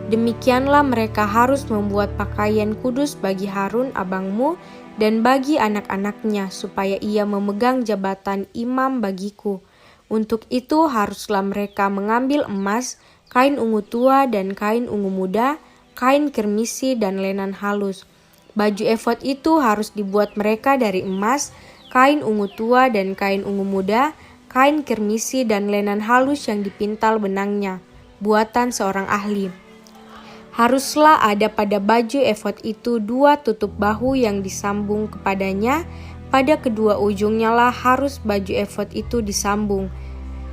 Demikianlah mereka harus membuat pakaian kudus bagi Harun abangmu dan bagi anak-anaknya, supaya ia memegang jabatan imam bagiku. Untuk itu haruslah mereka mengambil emas, kain ungu tua dan kain ungu muda, kain kermisi dan lenan halus. Baju efod itu harus dibuat mereka dari emas, kain ungu tua dan kain ungu muda, kain kermisi dan lenan halus yang dipintal benangnya, buatan seorang ahli. Haruslah ada pada baju efod itu 2 tutup bahu yang disambung kepadanya, pada kedua ujungnya lah harus baju efod itu disambung.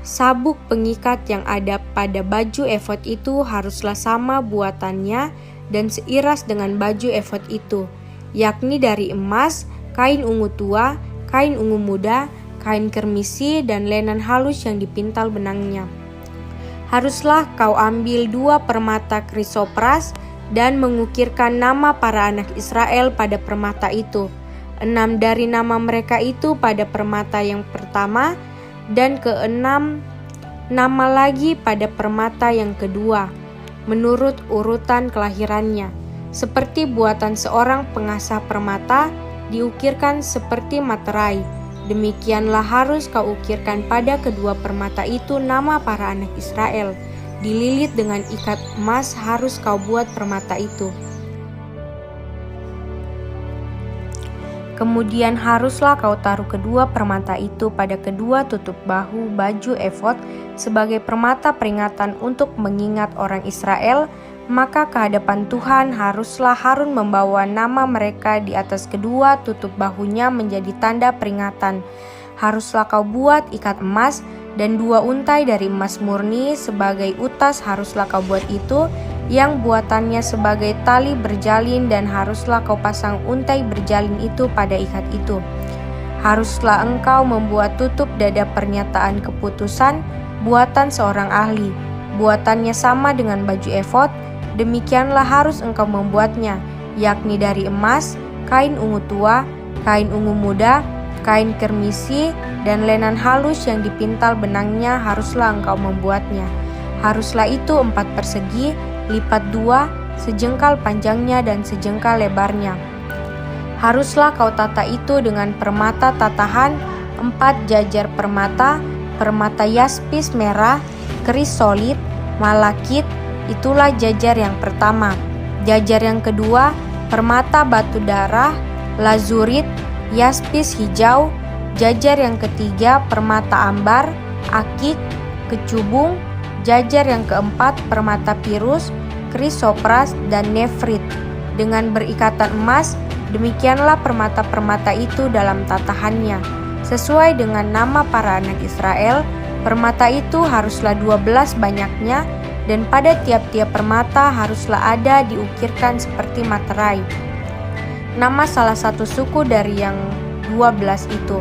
Sabuk pengikat yang ada pada baju efod itu haruslah sama buatannya dan seiras dengan baju efod itu, yakni dari emas, kain ungu tua, kain ungu muda, kain kermisi, dan lenan halus yang dipintal benangnya. Haruslah kau ambil 2 permata krisopras dan mengukirkan nama para anak Israel pada permata itu, 6 dari nama mereka itu pada permata yang pertama, dan ke-6 nama lagi pada permata yang kedua, menurut urutan kelahirannya. Seperti buatan seorang pengasah permata, diukirkan seperti materai. Demikianlah harus kau ukirkan pada kedua permata itu nama para anak Israel. Dililit dengan ikat emas harus kau buat permata itu. Kemudian haruslah kau taruh kedua permata itu pada kedua tutup bahu baju efod sebagai permata peringatan untuk mengingat orang Israel. Maka ke hadapan Tuhan haruslah Harun membawa nama mereka di atas kedua tutup bahunya menjadi tanda peringatan. Haruslah kau buat ikat emas, dan 2 untai dari emas murni sebagai utas haruslah kau buat itu, yang buatannya sebagai tali berjalin, dan haruslah kau pasang untai berjalin itu pada ikat itu. Haruslah engkau membuat tutup dada pernyataan keputusan, buatan seorang ahli. Buatannya sama dengan baju efod. Demikianlah harus engkau membuatnya, yakni dari emas, kain ungu tua, kain ungu muda, kain kermisi, dan lenan halus yang dipintal benangnya haruslah engkau membuatnya. Haruslah itu 4 persegi, lipat 2, sejengkal panjangnya dan sejengkal lebarnya. Haruslah kau tata itu dengan permata tatahan, 4 jajar permata, permata yaspis merah, krisolit, malakit. Itulah jajar yang pertama. Jajar yang kedua, permata batu darah, lazurit, yaspis hijau. Jajar yang ketiga, permata ambar, akik, kecubung. Jajar yang keempat, permata pirus, krisopras, dan nefrit. Dengan berikatan emas, demikianlah permata-permata itu dalam tatahannya. Sesuai dengan nama para anak Israel, permata itu haruslah 12 banyaknya, dan pada tiap-tiap permata haruslah ada diukirkan seperti materai nama salah satu suku dari yang 12 itu.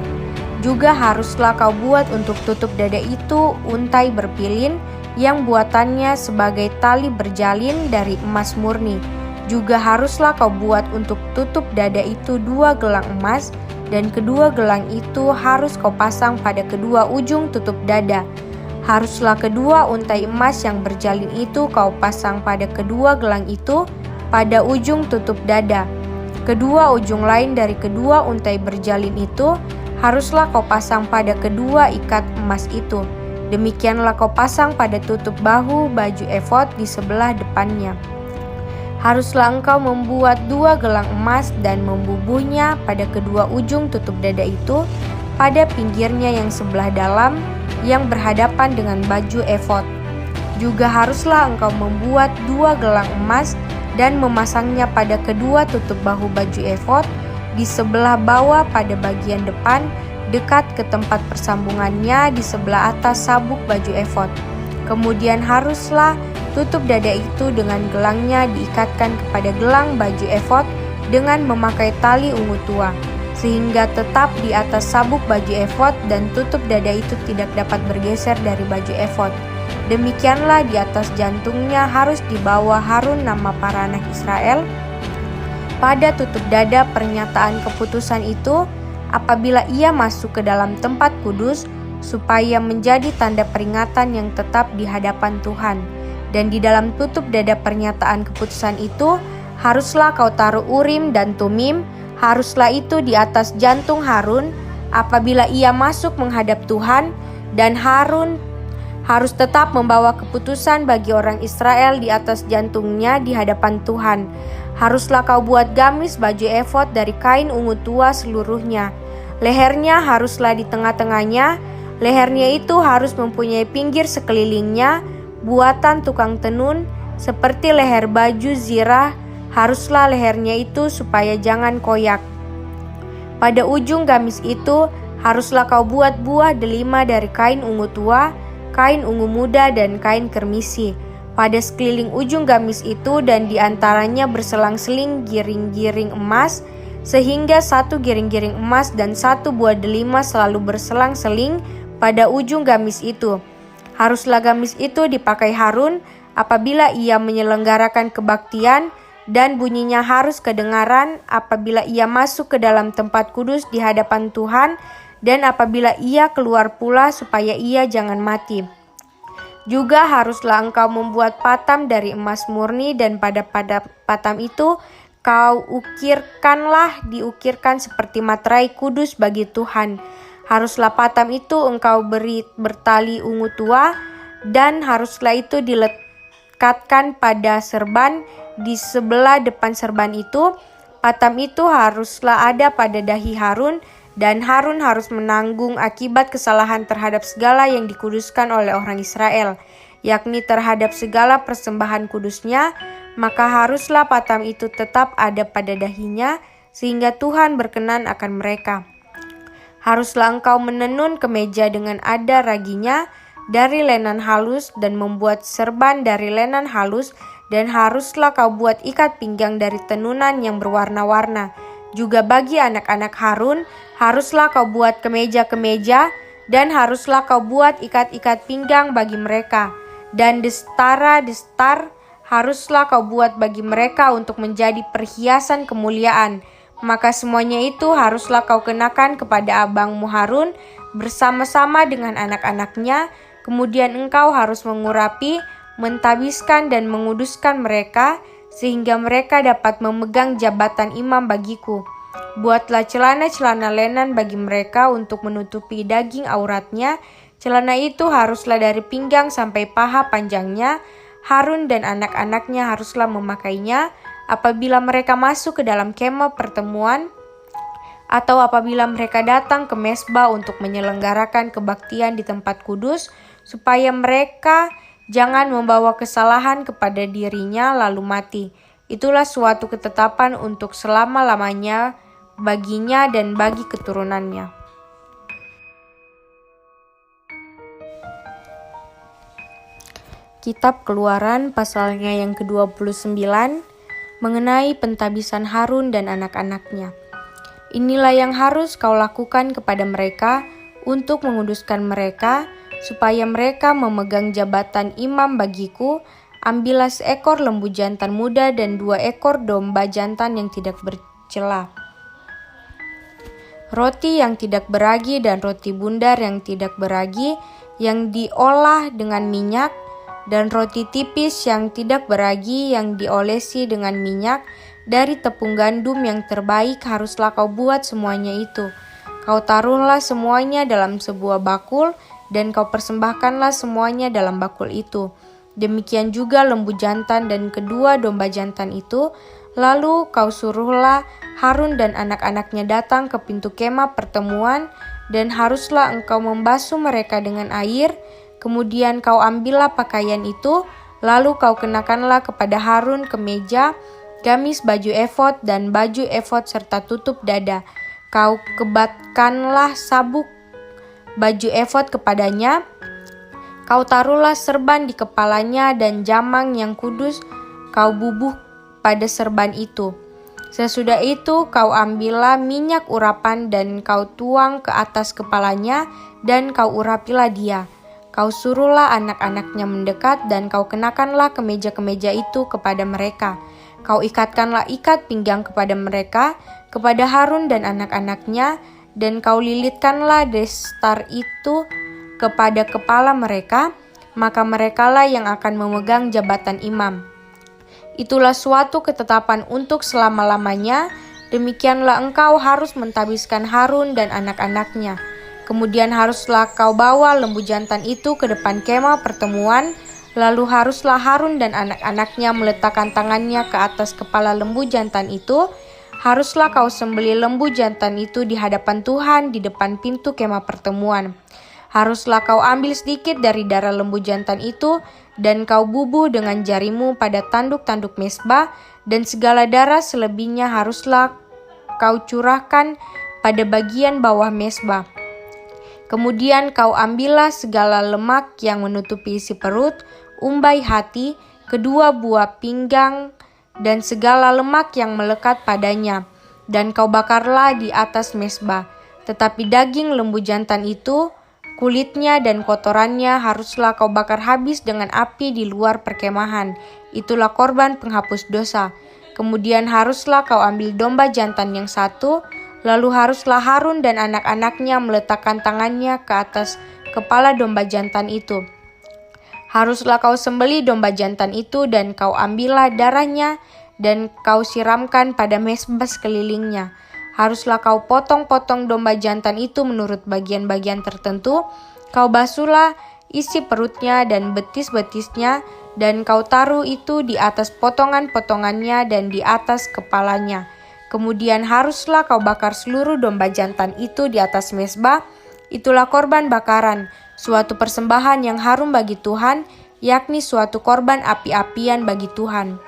Juga haruslah kau buat untuk tutup dada itu untai berpilin yang buatannya sebagai tali berjalin dari emas murni. Juga haruslah kau buat untuk tutup dada itu 2 gelang emas, dan kedua gelang itu harus kau pasang pada kedua ujung tutup dada. Haruslah kedua untai emas yang berjalin itu kau pasang pada kedua gelang itu pada ujung tutup dada. Kedua ujung lain dari kedua untai berjalin itu haruslah kau pasang pada kedua ikat emas itu. Demikianlah kau pasang pada tutup bahu baju efod di sebelah depannya. Haruslah engkau membuat 2 gelang emas dan membubuhnya pada kedua ujung tutup dada itu, pada pinggirnya yang sebelah dalam yang berhadapan dengan baju efod. Juga haruslah engkau membuat 2 gelang emas dan memasangnya pada kedua tutup bahu baju efod di sebelah bawah pada bagian depan, dekat ke tempat persambungannya di sebelah atas sabuk baju efod. Kemudian haruslah tutup dada itu dengan gelangnya diikatkan kepada gelang baju efod dengan memakai tali ungu tua, sehingga tetap di atas sabuk baju efod, dan tutup dada itu tidak dapat bergeser dari baju efod. Demikianlah di atas jantungnya harus dibawa Harun nama para anak Israel. Pada tutup dada pernyataan keputusan itu, apabila ia masuk ke dalam tempat kudus, supaya menjadi tanda peringatan yang tetap di hadapan Tuhan. Dan di dalam tutup dada pernyataan keputusan itu, haruslah kau taruh Urim dan Tumim, haruslah itu di atas jantung Harun apabila ia masuk menghadap Tuhan, dan Harun harus tetap membawa keputusan bagi orang Israel di atas jantungnya di hadapan Tuhan. Haruslah kau buat gamis baju efod dari kain ungu tua seluruhnya. Lehernya haruslah di tengah-tengahnya. Lehernya itu harus mempunyai pinggir sekelilingnya, buatan tukang tenun, seperti leher baju zirah. Haruslah lehernya itu supaya jangan koyak. Pada ujung gamis itu haruslah kau buat buah delima dari kain ungu tua, kain ungu muda, dan kain kermisi. Pada sekeliling ujung gamis itu dan di antaranya berselang-seling giring-giring emas, sehingga 1 giring-giring emas dan 1 buah delima selalu berselang-seling pada ujung gamis itu. Haruslah gamis itu dipakai Harun apabila ia menyelenggarakan kebaktian, dan bunyinya harus kedengaran apabila ia masuk ke dalam tempat kudus di hadapan Tuhan, dan apabila ia keluar pula supaya ia jangan mati. Juga haruslah engkau membuat patam dari emas murni, dan pada patam itu kau diukirkan seperti materai kudus bagi Tuhan. Haruslah patam itu engkau beri bertali ungu tua, dan haruslah itu dilekatkan pada serban di sebelah depan serban itu. Patam itu haruslah ada pada dahi Harun, dan Harun harus menanggung akibat kesalahan terhadap segala yang dikuduskan oleh orang Israel, yakni terhadap segala persembahan kudusnya. Maka haruslah patam itu tetap ada pada dahinya, sehingga Tuhan berkenan akan mereka. Haruslah engkau menenun kemeja dengan ada raginya dari lenan halus, dan membuat serban dari lenan halus, dan haruslah kau buat ikat pinggang dari tenunan yang berwarna-warna. Juga bagi anak-anak Harun haruslah kau buat kemeja-kemeja, dan haruslah kau buat ikat-ikat pinggang bagi mereka, dan destara-destar haruslah kau buat bagi mereka untuk menjadi perhiasan kemuliaan. Maka semuanya itu haruslah kau kenakan kepada abangmu Harun bersama-sama dengan anak-anaknya. Kemudian engkau harus mengurapi, mentabiskan, dan menguduskan mereka, sehingga mereka dapat memegang jabatan imam bagiku. Buatlah celana-celana lenan bagi mereka untuk menutupi daging auratnya, Celana itu haruslah dari pinggang sampai paha panjangnya. Harun dan anak-anaknya haruslah memakainya apabila mereka masuk ke dalam kemah pertemuan atau apabila mereka datang ke mezbah untuk menyelenggarakan kebaktian di tempat kudus, supaya mereka jangan membawa kesalahan kepada dirinya lalu mati. Itulah suatu ketetapan untuk selama-lamanya baginya dan bagi keturunannya. Kitab Keluaran pasalnya yang ke-29 mengenai pentabisan Harun dan anak-anaknya. Inilah yang harus kau lakukan kepada mereka untuk menguduskan mereka, supaya mereka memegang jabatan imam bagiku. Ambillah seekor lembu jantan muda dan 2 ekor domba jantan yang tidak bercela. Roti yang tidak beragi dan roti bundar yang tidak beragi yang diolah dengan minyak, dan roti tipis yang tidak beragi yang diolesi dengan minyak. Dari tepung gandum yang terbaik haruslah kau buat semuanya itu. Kau taruhlah semuanya dalam sebuah bakul, dan kau persembahkanlah semuanya dalam bakul itu. Demikian juga lembu jantan dan kedua domba jantan itu. Lalu kau suruhlah Harun dan anak-anaknya datang ke pintu kemah pertemuan, dan haruslah engkau membasuh mereka dengan air. Kemudian kau ambillah pakaian itu, lalu kau kenakanlah kepada Harun kemeja, gamis baju efod dan baju efod serta tutup dada. Kau kebatkanlah sabuk baju efod kepadanya. Kau taruhlah serban di kepalanya dan jamang yang kudus kau bubuh pada serban itu. Sesudah itu kau ambillah minyak urapan dan kau tuang ke atas kepalanya dan kau urapilah dia. Kau suruhlah anak-anaknya mendekat dan kau kenakanlah kemeja-kemeja itu kepada mereka. Kau ikatkanlah ikat pinggang kepada mereka, kepada Harun dan anak-anaknya, dan kau lilitkanlah destar itu kepada kepala mereka, maka merekalah yang akan memegang jabatan imam. Itulah suatu ketetapan untuk selama-lamanya. Demikianlah engkau harus mentabiskan Harun dan anak-anaknya. Kemudian haruslah kau bawa lembu jantan itu ke depan kemah pertemuan. Lalu haruslah Harun dan anak-anaknya meletakkan tangannya ke atas kepala lembu jantan itu. Haruslah kau sembelih lembu jantan itu di hadapan Tuhan di depan pintu kemah pertemuan. Haruslah kau ambil sedikit dari darah lembu jantan itu dan kau bubuh dengan jarimu pada tanduk-tanduk mezbah, dan segala darah selebihnya haruslah kau curahkan pada bagian bawah mezbah. Kemudian kau ambillah segala lemak yang menutupi isi perut, umbai hati, kedua buah pinggang, dan segala lemak yang melekat padanya, dan kau bakarlah di atas mezbah. Tetapi daging lembu jantan itu, kulitnya dan kotorannya haruslah kau bakar habis dengan api di luar perkemahan. Itulah korban penghapus dosa. Kemudian haruslah kau ambil domba jantan yang satu. Lalu haruslah Harun dan anak-anaknya meletakkan tangannya ke atas kepala domba jantan itu. Haruslah kau sembelih domba jantan itu dan kau ambillah darahnya dan kau siramkan pada mezbah sekelilingnya. Haruslah kau potong-potong domba jantan itu menurut bagian-bagian tertentu. Kau basuhlah isi perutnya dan betis-betisnya, dan kau taruh itu di atas potongan-potongannya dan di atas kepalanya. Kemudian haruslah kau bakar seluruh domba jantan itu di atas mezbah. Itulah korban bakaran, suatu persembahan yang harum bagi Tuhan, yakni suatu korban api-apian bagi Tuhan.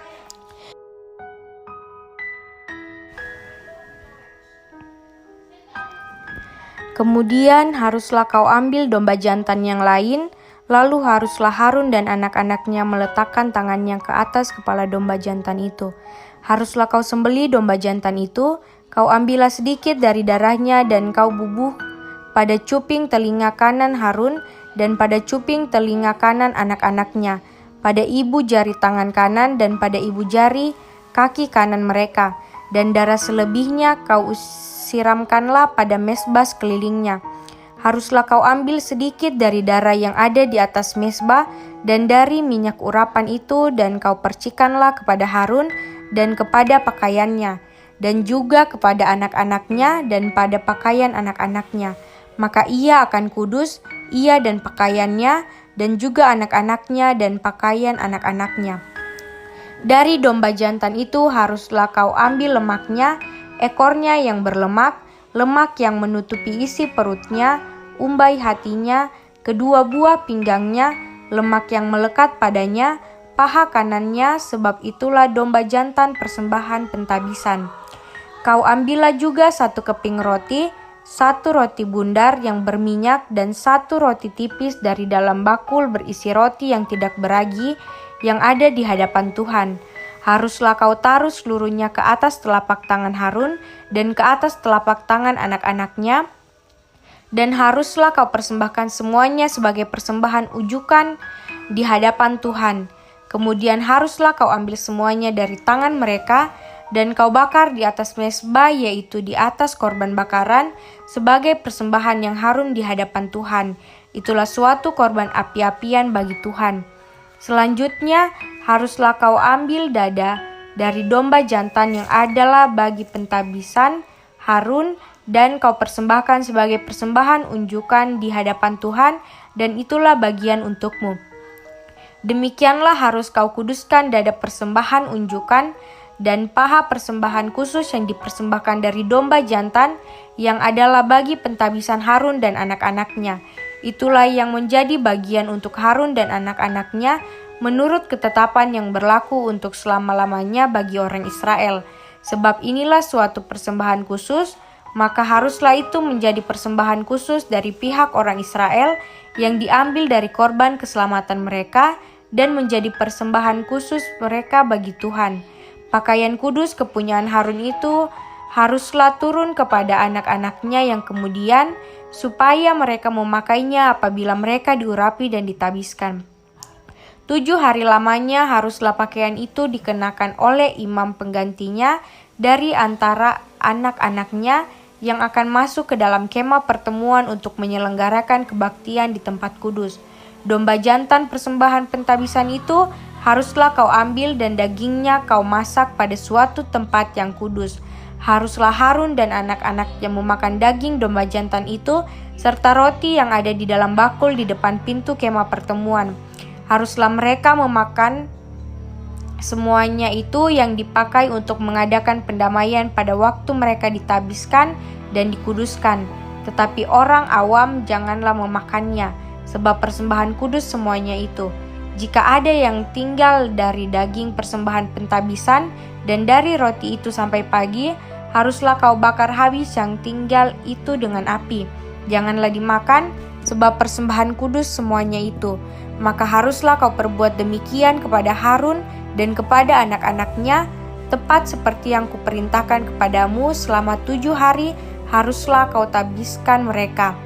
Kemudian haruslah kau ambil domba jantan yang lain, lalu haruslah Harun dan anak-anaknya meletakkan tangannya ke atas kepala domba jantan itu. Haruslah kau sembelih domba jantan itu, kau ambillah sedikit dari darahnya dan kau bubuh pada cuping telinga kanan Harun dan pada cuping telinga kanan anak-anaknya, pada ibu jari tangan kanan dan pada ibu jari kaki kanan mereka, dan darah selebihnya kau siramkanlah pada mezbah sekelilingnya. Haruslah kau ambil sedikit dari darah yang ada di atas mezbah dan dari minyak urapan itu, dan kau percikanlah kepada Harun dan kepada pakaiannya, dan juga kepada anak-anaknya dan pada pakaian anak-anaknya. Maka ia akan kudus, ia dan pakaiannya, dan juga anak-anaknya dan pakaian anak-anaknya. Dari domba jantan itu haruslah kau ambil lemaknya, ekornya yang berlemak, lemak yang menutupi isi perutnya, umbai hatinya, kedua buah pinggangnya, lemak yang melekat padanya, paha kanannya, sebab itulah domba jantan persembahan pentabisan. Kau ambillah juga 1 keping roti, 1 roti bundar yang berminyak, dan 1 roti tipis dari dalam bakul berisi roti yang tidak beragi, yang ada di hadapan Tuhan. Haruslah kau taruh seluruhnya ke atas telapak tangan Harun dan ke atas telapak tangan anak-anaknya, dan haruslah kau persembahkan semuanya sebagai persembahan ujukan di hadapan Tuhan. Kemudian haruslah kau ambil semuanya dari tangan mereka, dan kau bakar di atas mezbah, yaitu di atas korban bakaran, sebagai persembahan yang harum di hadapan Tuhan. Itulah suatu korban api-apian bagi Tuhan. Selanjutnya, haruslah kau ambil dada dari domba jantan yang adalah bagi pentabisan Harun, dan kau persembahkan sebagai persembahan unjukan di hadapan Tuhan, dan itulah bagian untukmu. Demikianlah harus kau kuduskan dada persembahan unjukan dan paha persembahan khusus yang dipersembahkan dari domba jantan yang adalah bagi pentabisan Harun dan anak-anaknya. Itulah yang menjadi bagian untuk Harun dan anak-anaknya menurut ketetapan yang berlaku untuk selama-lamanya bagi orang Israel. Sebab inilah suatu persembahan khusus, maka haruslah itu menjadi persembahan khusus dari pihak orang Israel yang diambil dari korban keselamatan mereka dan menjadi persembahan khusus mereka bagi Tuhan. Pakaian kudus kepunyaan Harun itu haruslah turun kepada anak-anaknya yang kemudian, supaya mereka memakainya apabila mereka diurapi dan ditabiskan. 7 hari lamanya haruslah pakaian itu dikenakan oleh imam penggantinya dari antara anak-anaknya yang akan masuk ke dalam kemah pertemuan untuk menyelenggarakan kebaktian di tempat kudus. Domba jantan persembahan pentabisan itu haruslah kau ambil dan dagingnya kau masak pada suatu tempat yang kudus. Haruslah Harun dan anak-anaknya memakan daging domba jantan itu serta roti yang ada di dalam bakul di depan pintu kemah pertemuan. Haruslah mereka memakan semuanya itu yang dipakai untuk mengadakan pendamaian pada waktu mereka ditabiskan dan dikuduskan. Tetapi orang awam janganlah memakannya, sebab persembahan kudus semuanya itu. Jika ada yang tinggal dari daging persembahan pentabisan dan dari roti itu sampai pagi, haruslah kau bakar habis yang tinggal itu dengan api. Janganlah dimakan, sebab persembahan kudus semuanya itu. Maka haruslah kau perbuat demikian kepada Harun dan kepada anak-anaknya, tepat seperti yang kuperintahkan kepadamu. Selama 7 hari haruslah kau tabiskan mereka.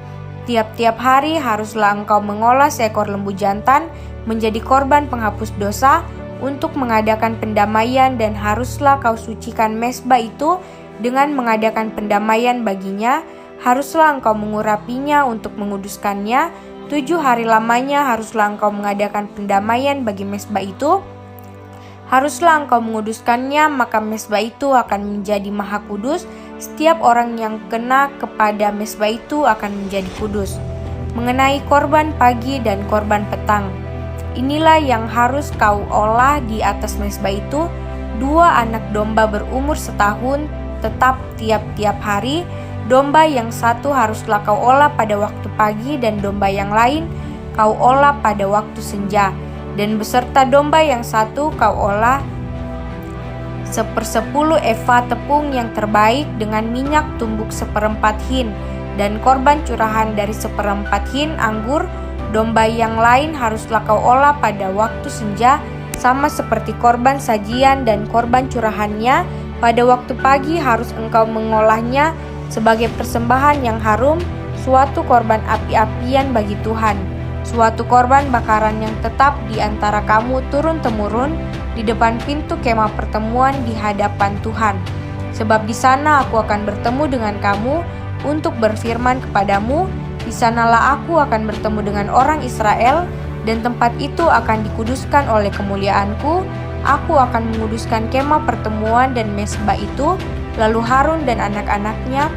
Tiap-tiap hari haruslah engkau mengolah seekor lembu jantan menjadi korban penghapus dosa untuk mengadakan pendamaian, dan haruslah kau sucikan mezbah itu dengan mengadakan pendamaian baginya. Haruslah engkau mengurapinya untuk menguduskannya. 7 hari lamanya haruslah engkau mengadakan pendamaian bagi mezbah itu. Haruslah engkau menguduskannya, maka mezbah itu akan menjadi maha kudus. Setiap orang yang kena kepada mezbah itu akan menjadi kudus. Mengenai korban pagi dan korban petang, inilah yang harus kau olah di atas mezbah itu: 2 anak domba berumur setahun tetap tiap-tiap hari. Domba yang satu haruslah kau olah pada waktu pagi, dan domba yang lain kau olah pada waktu senja. Dan beserta domba yang satu kau olah 1/10 eva tepung yang terbaik dengan minyak tumbuk 1/4 hin, dan korban curahan dari 1/4 hin anggur. Domba yang lain haruslah kau olah pada waktu senja, sama seperti korban sajian dan korban curahannya. Pada waktu pagi harus engkau mengolahnya sebagai persembahan yang harum, suatu korban api-apian bagi Tuhan, suatu korban bakaran yang tetap di antara kamu turun-temurun di depan pintu kemah pertemuan di hadapan Tuhan. Sebab di sana aku akan bertemu dengan kamu untuk berfirman kepadamu. Di sanalah aku akan bertemu dengan orang Israel, dan tempat itu akan dikuduskan oleh kemuliaanku. Aku akan menguduskan kemah pertemuan dan mezbah itu. Lalu Harun dan anak-anaknya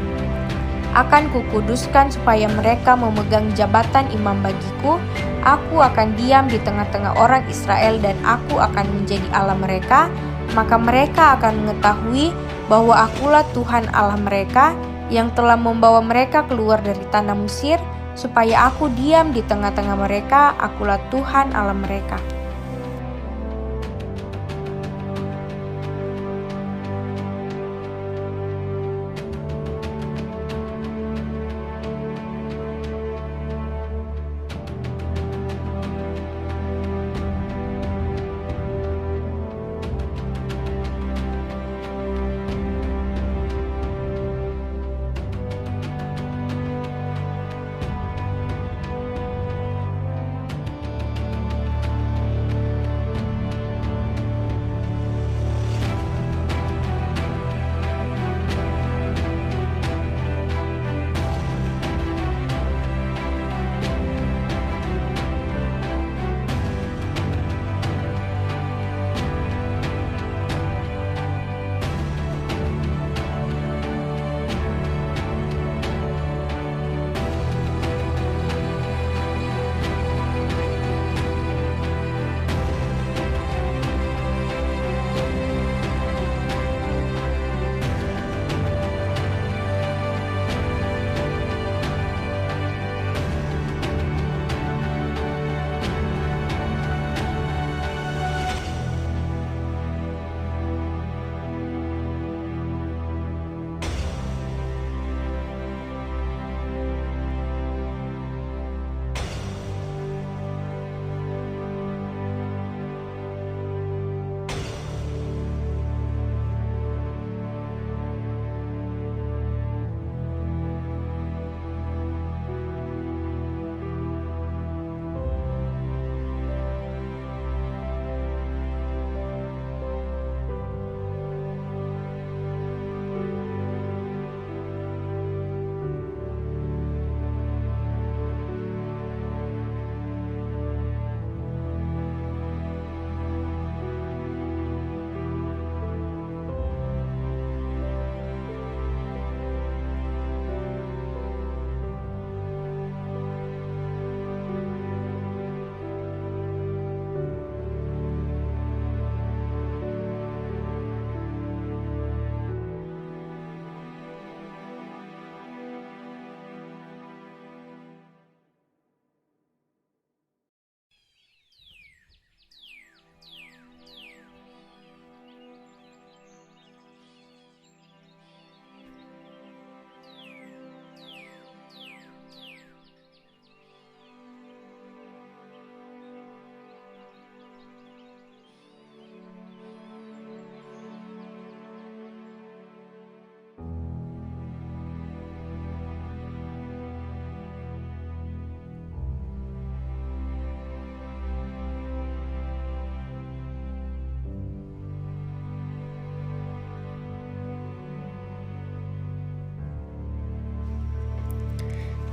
akan kukuduskan supaya mereka memegang jabatan imam bagiku. Aku akan diam di tengah-tengah orang Israel dan aku akan menjadi Allah mereka. Maka mereka akan mengetahui bahwa akulah Tuhan Allah mereka yang telah membawa mereka keluar dari tanah Mesir, supaya aku diam di tengah-tengah mereka. Akulah Tuhan Allah mereka.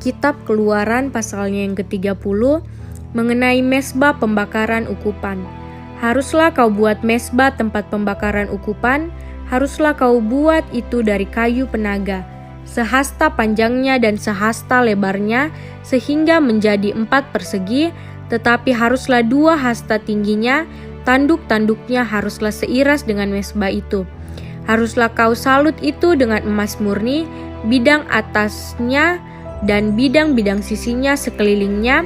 Kitab Keluaran pasalnya yang ke-30 mengenai mesbah pembakaran ukupan. Haruslah kau buat mesbah tempat pembakaran ukupan, haruslah kau buat itu dari kayu penaga, sehasta panjangnya dan sehasta lebarnya, sehingga menjadi 4 persegi, tetapi haruslah 2 hasta tingginya, tanduk-tanduknya haruslah seiras dengan mesbah itu. Haruslah kau salut itu dengan emas murni, bidang atasnya dan bidang-bidang sisinya sekelilingnya,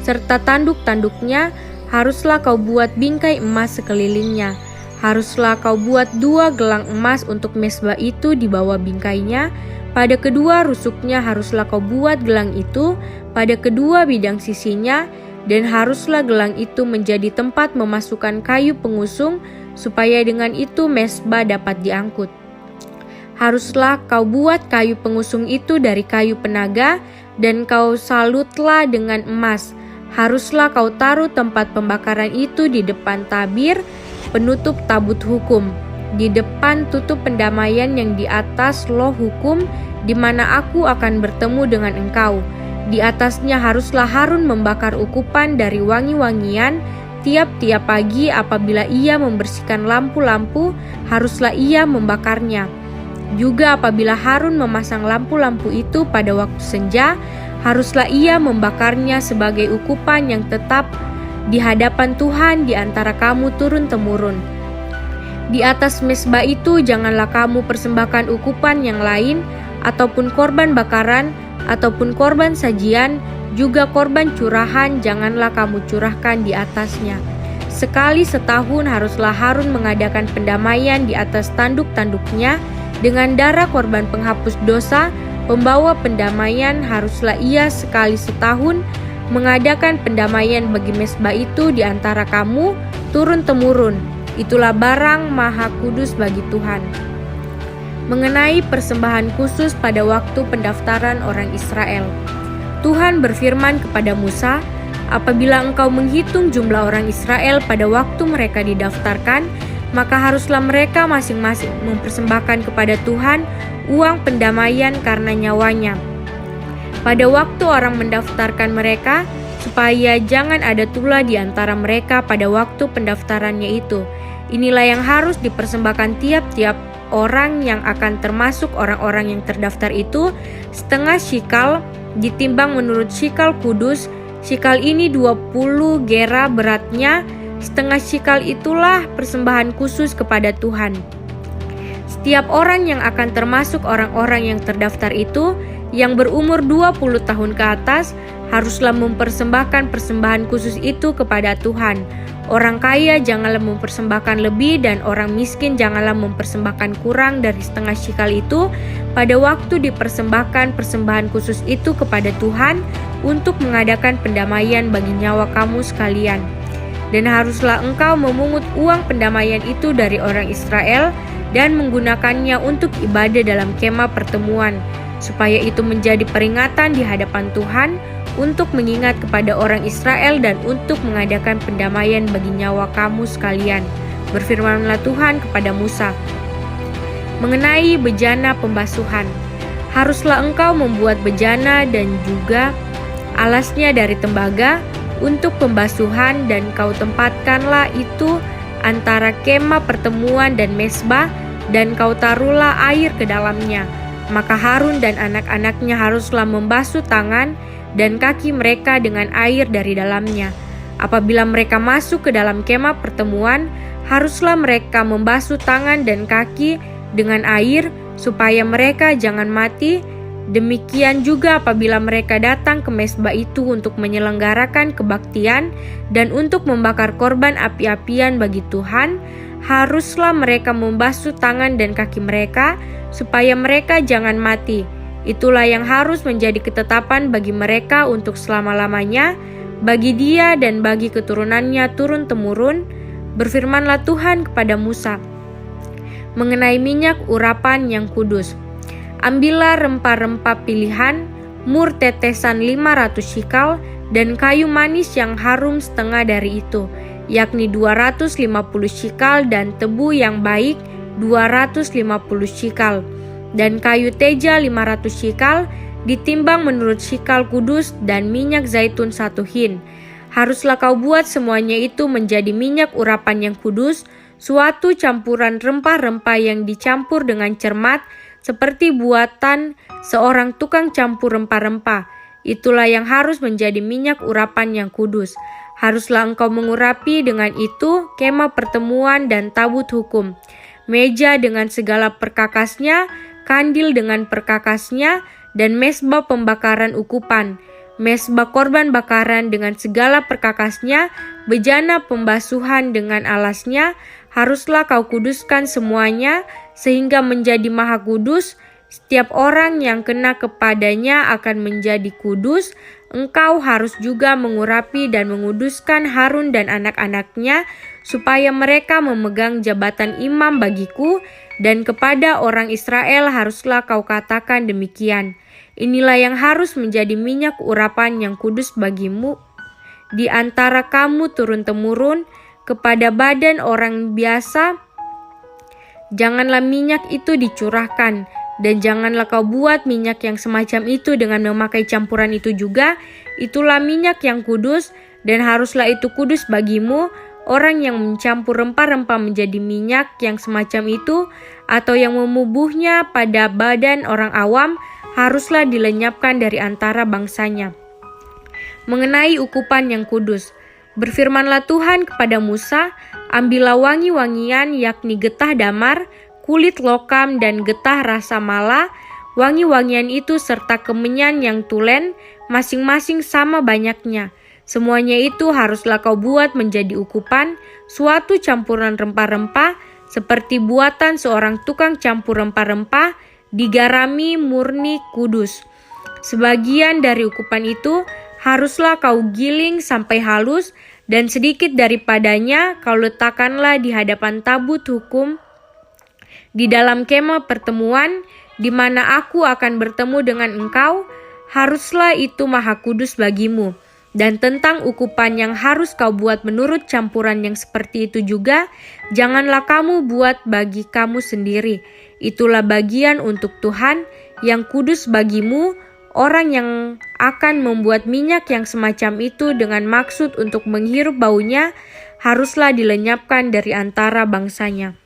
serta tanduk-tanduknya haruslah kau buat bingkai emas sekelilingnya. Haruslah kau buat 2 gelang emas untuk mesbah itu di bawah bingkainya. Pada kedua rusuknya haruslah kau buat gelang itu, pada kedua bidang sisinya, dan haruslah gelang itu menjadi tempat memasukkan kayu pengusung, supaya dengan itu mesbah dapat diangkut. Haruslah kau buat kayu pengusung itu dari kayu penaga, dan kau salutlah dengan emas. Haruslah kau taruh tempat pembakaran itu di depan tabir penutup tabut hukum, di depan tutup pendamaian yang di atas loh hukum, di mana aku akan bertemu dengan engkau. Di atasnya haruslah Harun membakar ukupan dari wangi-wangian tiap-tiap pagi. Apabila ia membersihkan lampu-lampu, haruslah ia membakarnya. Juga apabila Harun memasang lampu-lampu itu pada waktu senja, haruslah ia membakarnya sebagai ukupan yang tetap di hadapan Tuhan di antara kamu turun-temurun. Di atas mezbah itu janganlah kamu persembahkan ukupan yang lain, ataupun korban bakaran, ataupun korban sajian, juga korban curahan janganlah kamu curahkan di atasnya. Sekali setahun haruslah Harun mengadakan pendamaian di atas tanduk-tanduknya dengan darah korban penghapus dosa. Pembawa pendamaian haruslah ia sekali setahun mengadakan pendamaian bagi mezbah itu di antara kamu turun-temurun. Itulah barang maha kudus bagi Tuhan. Mengenai persembahan khusus pada waktu pendaftaran orang Israel, Tuhan berfirman kepada Musa, apabila engkau menghitung jumlah orang Israel pada waktu mereka didaftarkan, maka haruslah mereka masing-masing mempersembahkan kepada Tuhan uang pendamaian karena nyawanya pada waktu orang mendaftarkan mereka, supaya jangan ada tula di antara mereka pada waktu pendaftarannya itu. Inilah yang harus dipersembahkan tiap-tiap orang yang akan termasuk orang-orang yang terdaftar itu, setengah shikal ditimbang menurut shikal kudus. Shikal ini 20 gera beratnya. Setengah shikal itulah persembahan khusus kepada Tuhan. Setiap orang yang akan termasuk orang-orang yang terdaftar itu, yang berumur 20 tahun ke atas, haruslah mempersembahkan persembahan khusus itu kepada Tuhan. Orang kaya janganlah mempersembahkan lebih, dan orang miskin janganlah mempersembahkan kurang dari setengah shikal itu pada waktu dipersembahkan persembahan khusus itu kepada Tuhan untuk mengadakan pendamaian bagi nyawa kamu sekalian. Dan haruslah engkau memungut uang pendamaian itu dari orang Israel dan menggunakannya untuk ibadah dalam kemah pertemuan, supaya itu menjadi peringatan di hadapan Tuhan untuk mengingat kepada orang Israel dan untuk mengadakan pendamaian bagi nyawa kamu sekalian. Berfirmanlah Tuhan kepada Musa mengenai bejana pembasuhan. Haruslah engkau membuat bejana dan juga alasnya dari tembaga untuk pembasuhan, dan kau tempatkanlah itu antara kemah pertemuan dan mezbah, dan kau taruhlah air ke dalamnya. Maka Harun dan anak-anaknya haruslah membasuh tangan dan kaki mereka dengan air dari dalamnya. Apabila mereka masuk ke dalam kemah pertemuan, haruslah mereka membasuh tangan dan kaki dengan air, supaya mereka jangan mati. Demikian juga apabila mereka datang ke mezbah itu untuk menyelenggarakan kebaktian dan untuk membakar korban api-apian bagi Tuhan, haruslah mereka membasuh tangan dan kaki mereka, supaya mereka jangan mati. Itulah yang harus menjadi ketetapan bagi mereka untuk selama-lamanya, bagi dia dan bagi keturunannya turun-temurun. Berfirmanlah Tuhan kepada Musa mengenai minyak urapan yang kudus. Ambillah rempah-rempah pilihan, mur tetesan 500 shikal, dan kayu manis yang harum setengah dari itu, yakni 250 shikal, dan tebu yang baik 250 shikal, dan kayu teja 500 shikal, ditimbang menurut shikal kudus, dan minyak zaitun 1 hin. Haruslah kau buat semuanya itu menjadi minyak urapan yang kudus, suatu campuran rempah-rempah yang dicampur dengan cermat, seperti buatan seorang tukang campur rempah-rempah. Itulah yang harus menjadi minyak urapan yang kudus. Haruslah engkau mengurapi dengan itu kemah pertemuan dan tabut hukum, meja dengan segala perkakasnya, kandil dengan perkakasnya, dan mezbah pembakaran ukupan, mezbah korban bakaran dengan segala perkakasnya, bejana pembasuhan dengan alasnya. Haruslah kau kuduskan semuanya sehingga menjadi maha kudus. Setiap orang yang kena kepadanya akan menjadi kudus. Engkau harus juga mengurapi dan menguduskan Harun dan anak-anaknya, supaya mereka memegang jabatan imam bagiku, dan kepada orang Israel haruslah kau katakan demikian. Inilah yang harus menjadi minyak urapan yang kudus bagimu di antara kamu turun-temurun. Kepada badan orang biasa janganlah minyak itu dicurahkan, dan janganlah kau buat minyak yang semacam itu dengan memakai campuran itu juga. Itulah minyak yang kudus, dan haruslah itu kudus bagimu. orang yang mencampur rempah-rempah menjadi minyak yang semacam itu, atau yang memubuhnya pada badan orang awam, haruslah dilenyapkan dari antara bangsanya. Mengenai ukupan yang kudus, berfirmanlah Tuhan kepada Musa, ambillah wangi-wangian yakni getah damar, kulit lokam dan getah rasa mala, wangi-wangian itu serta kemenyan yang tulen, masing-masing sama banyaknya. Semuanya itu haruslah kau buat menjadi ukupan, suatu campuran rempah-rempah, seperti buatan seorang tukang campur rempah-rempah, digarami murni kudus. Sebagian dari ukupan itu haruslah kau giling sampai halus, dan sedikit daripadanya kau letakkanlah di hadapan tabut hukum di dalam kemah pertemuan, di mana aku akan bertemu dengan engkau, haruslah itu maha kudus bagimu. Dan tentang ukupan yang harus kau buat menurut campuran yang seperti itu juga, janganlah kamu buat bagi kamu sendiri. Itulah bagian untuk Tuhan yang kudus bagimu. Orang yang akan membuat minyak yang semacam itu dengan maksud untuk menghirup baunya, haruslah dilenyapkan dari antara bangsanya.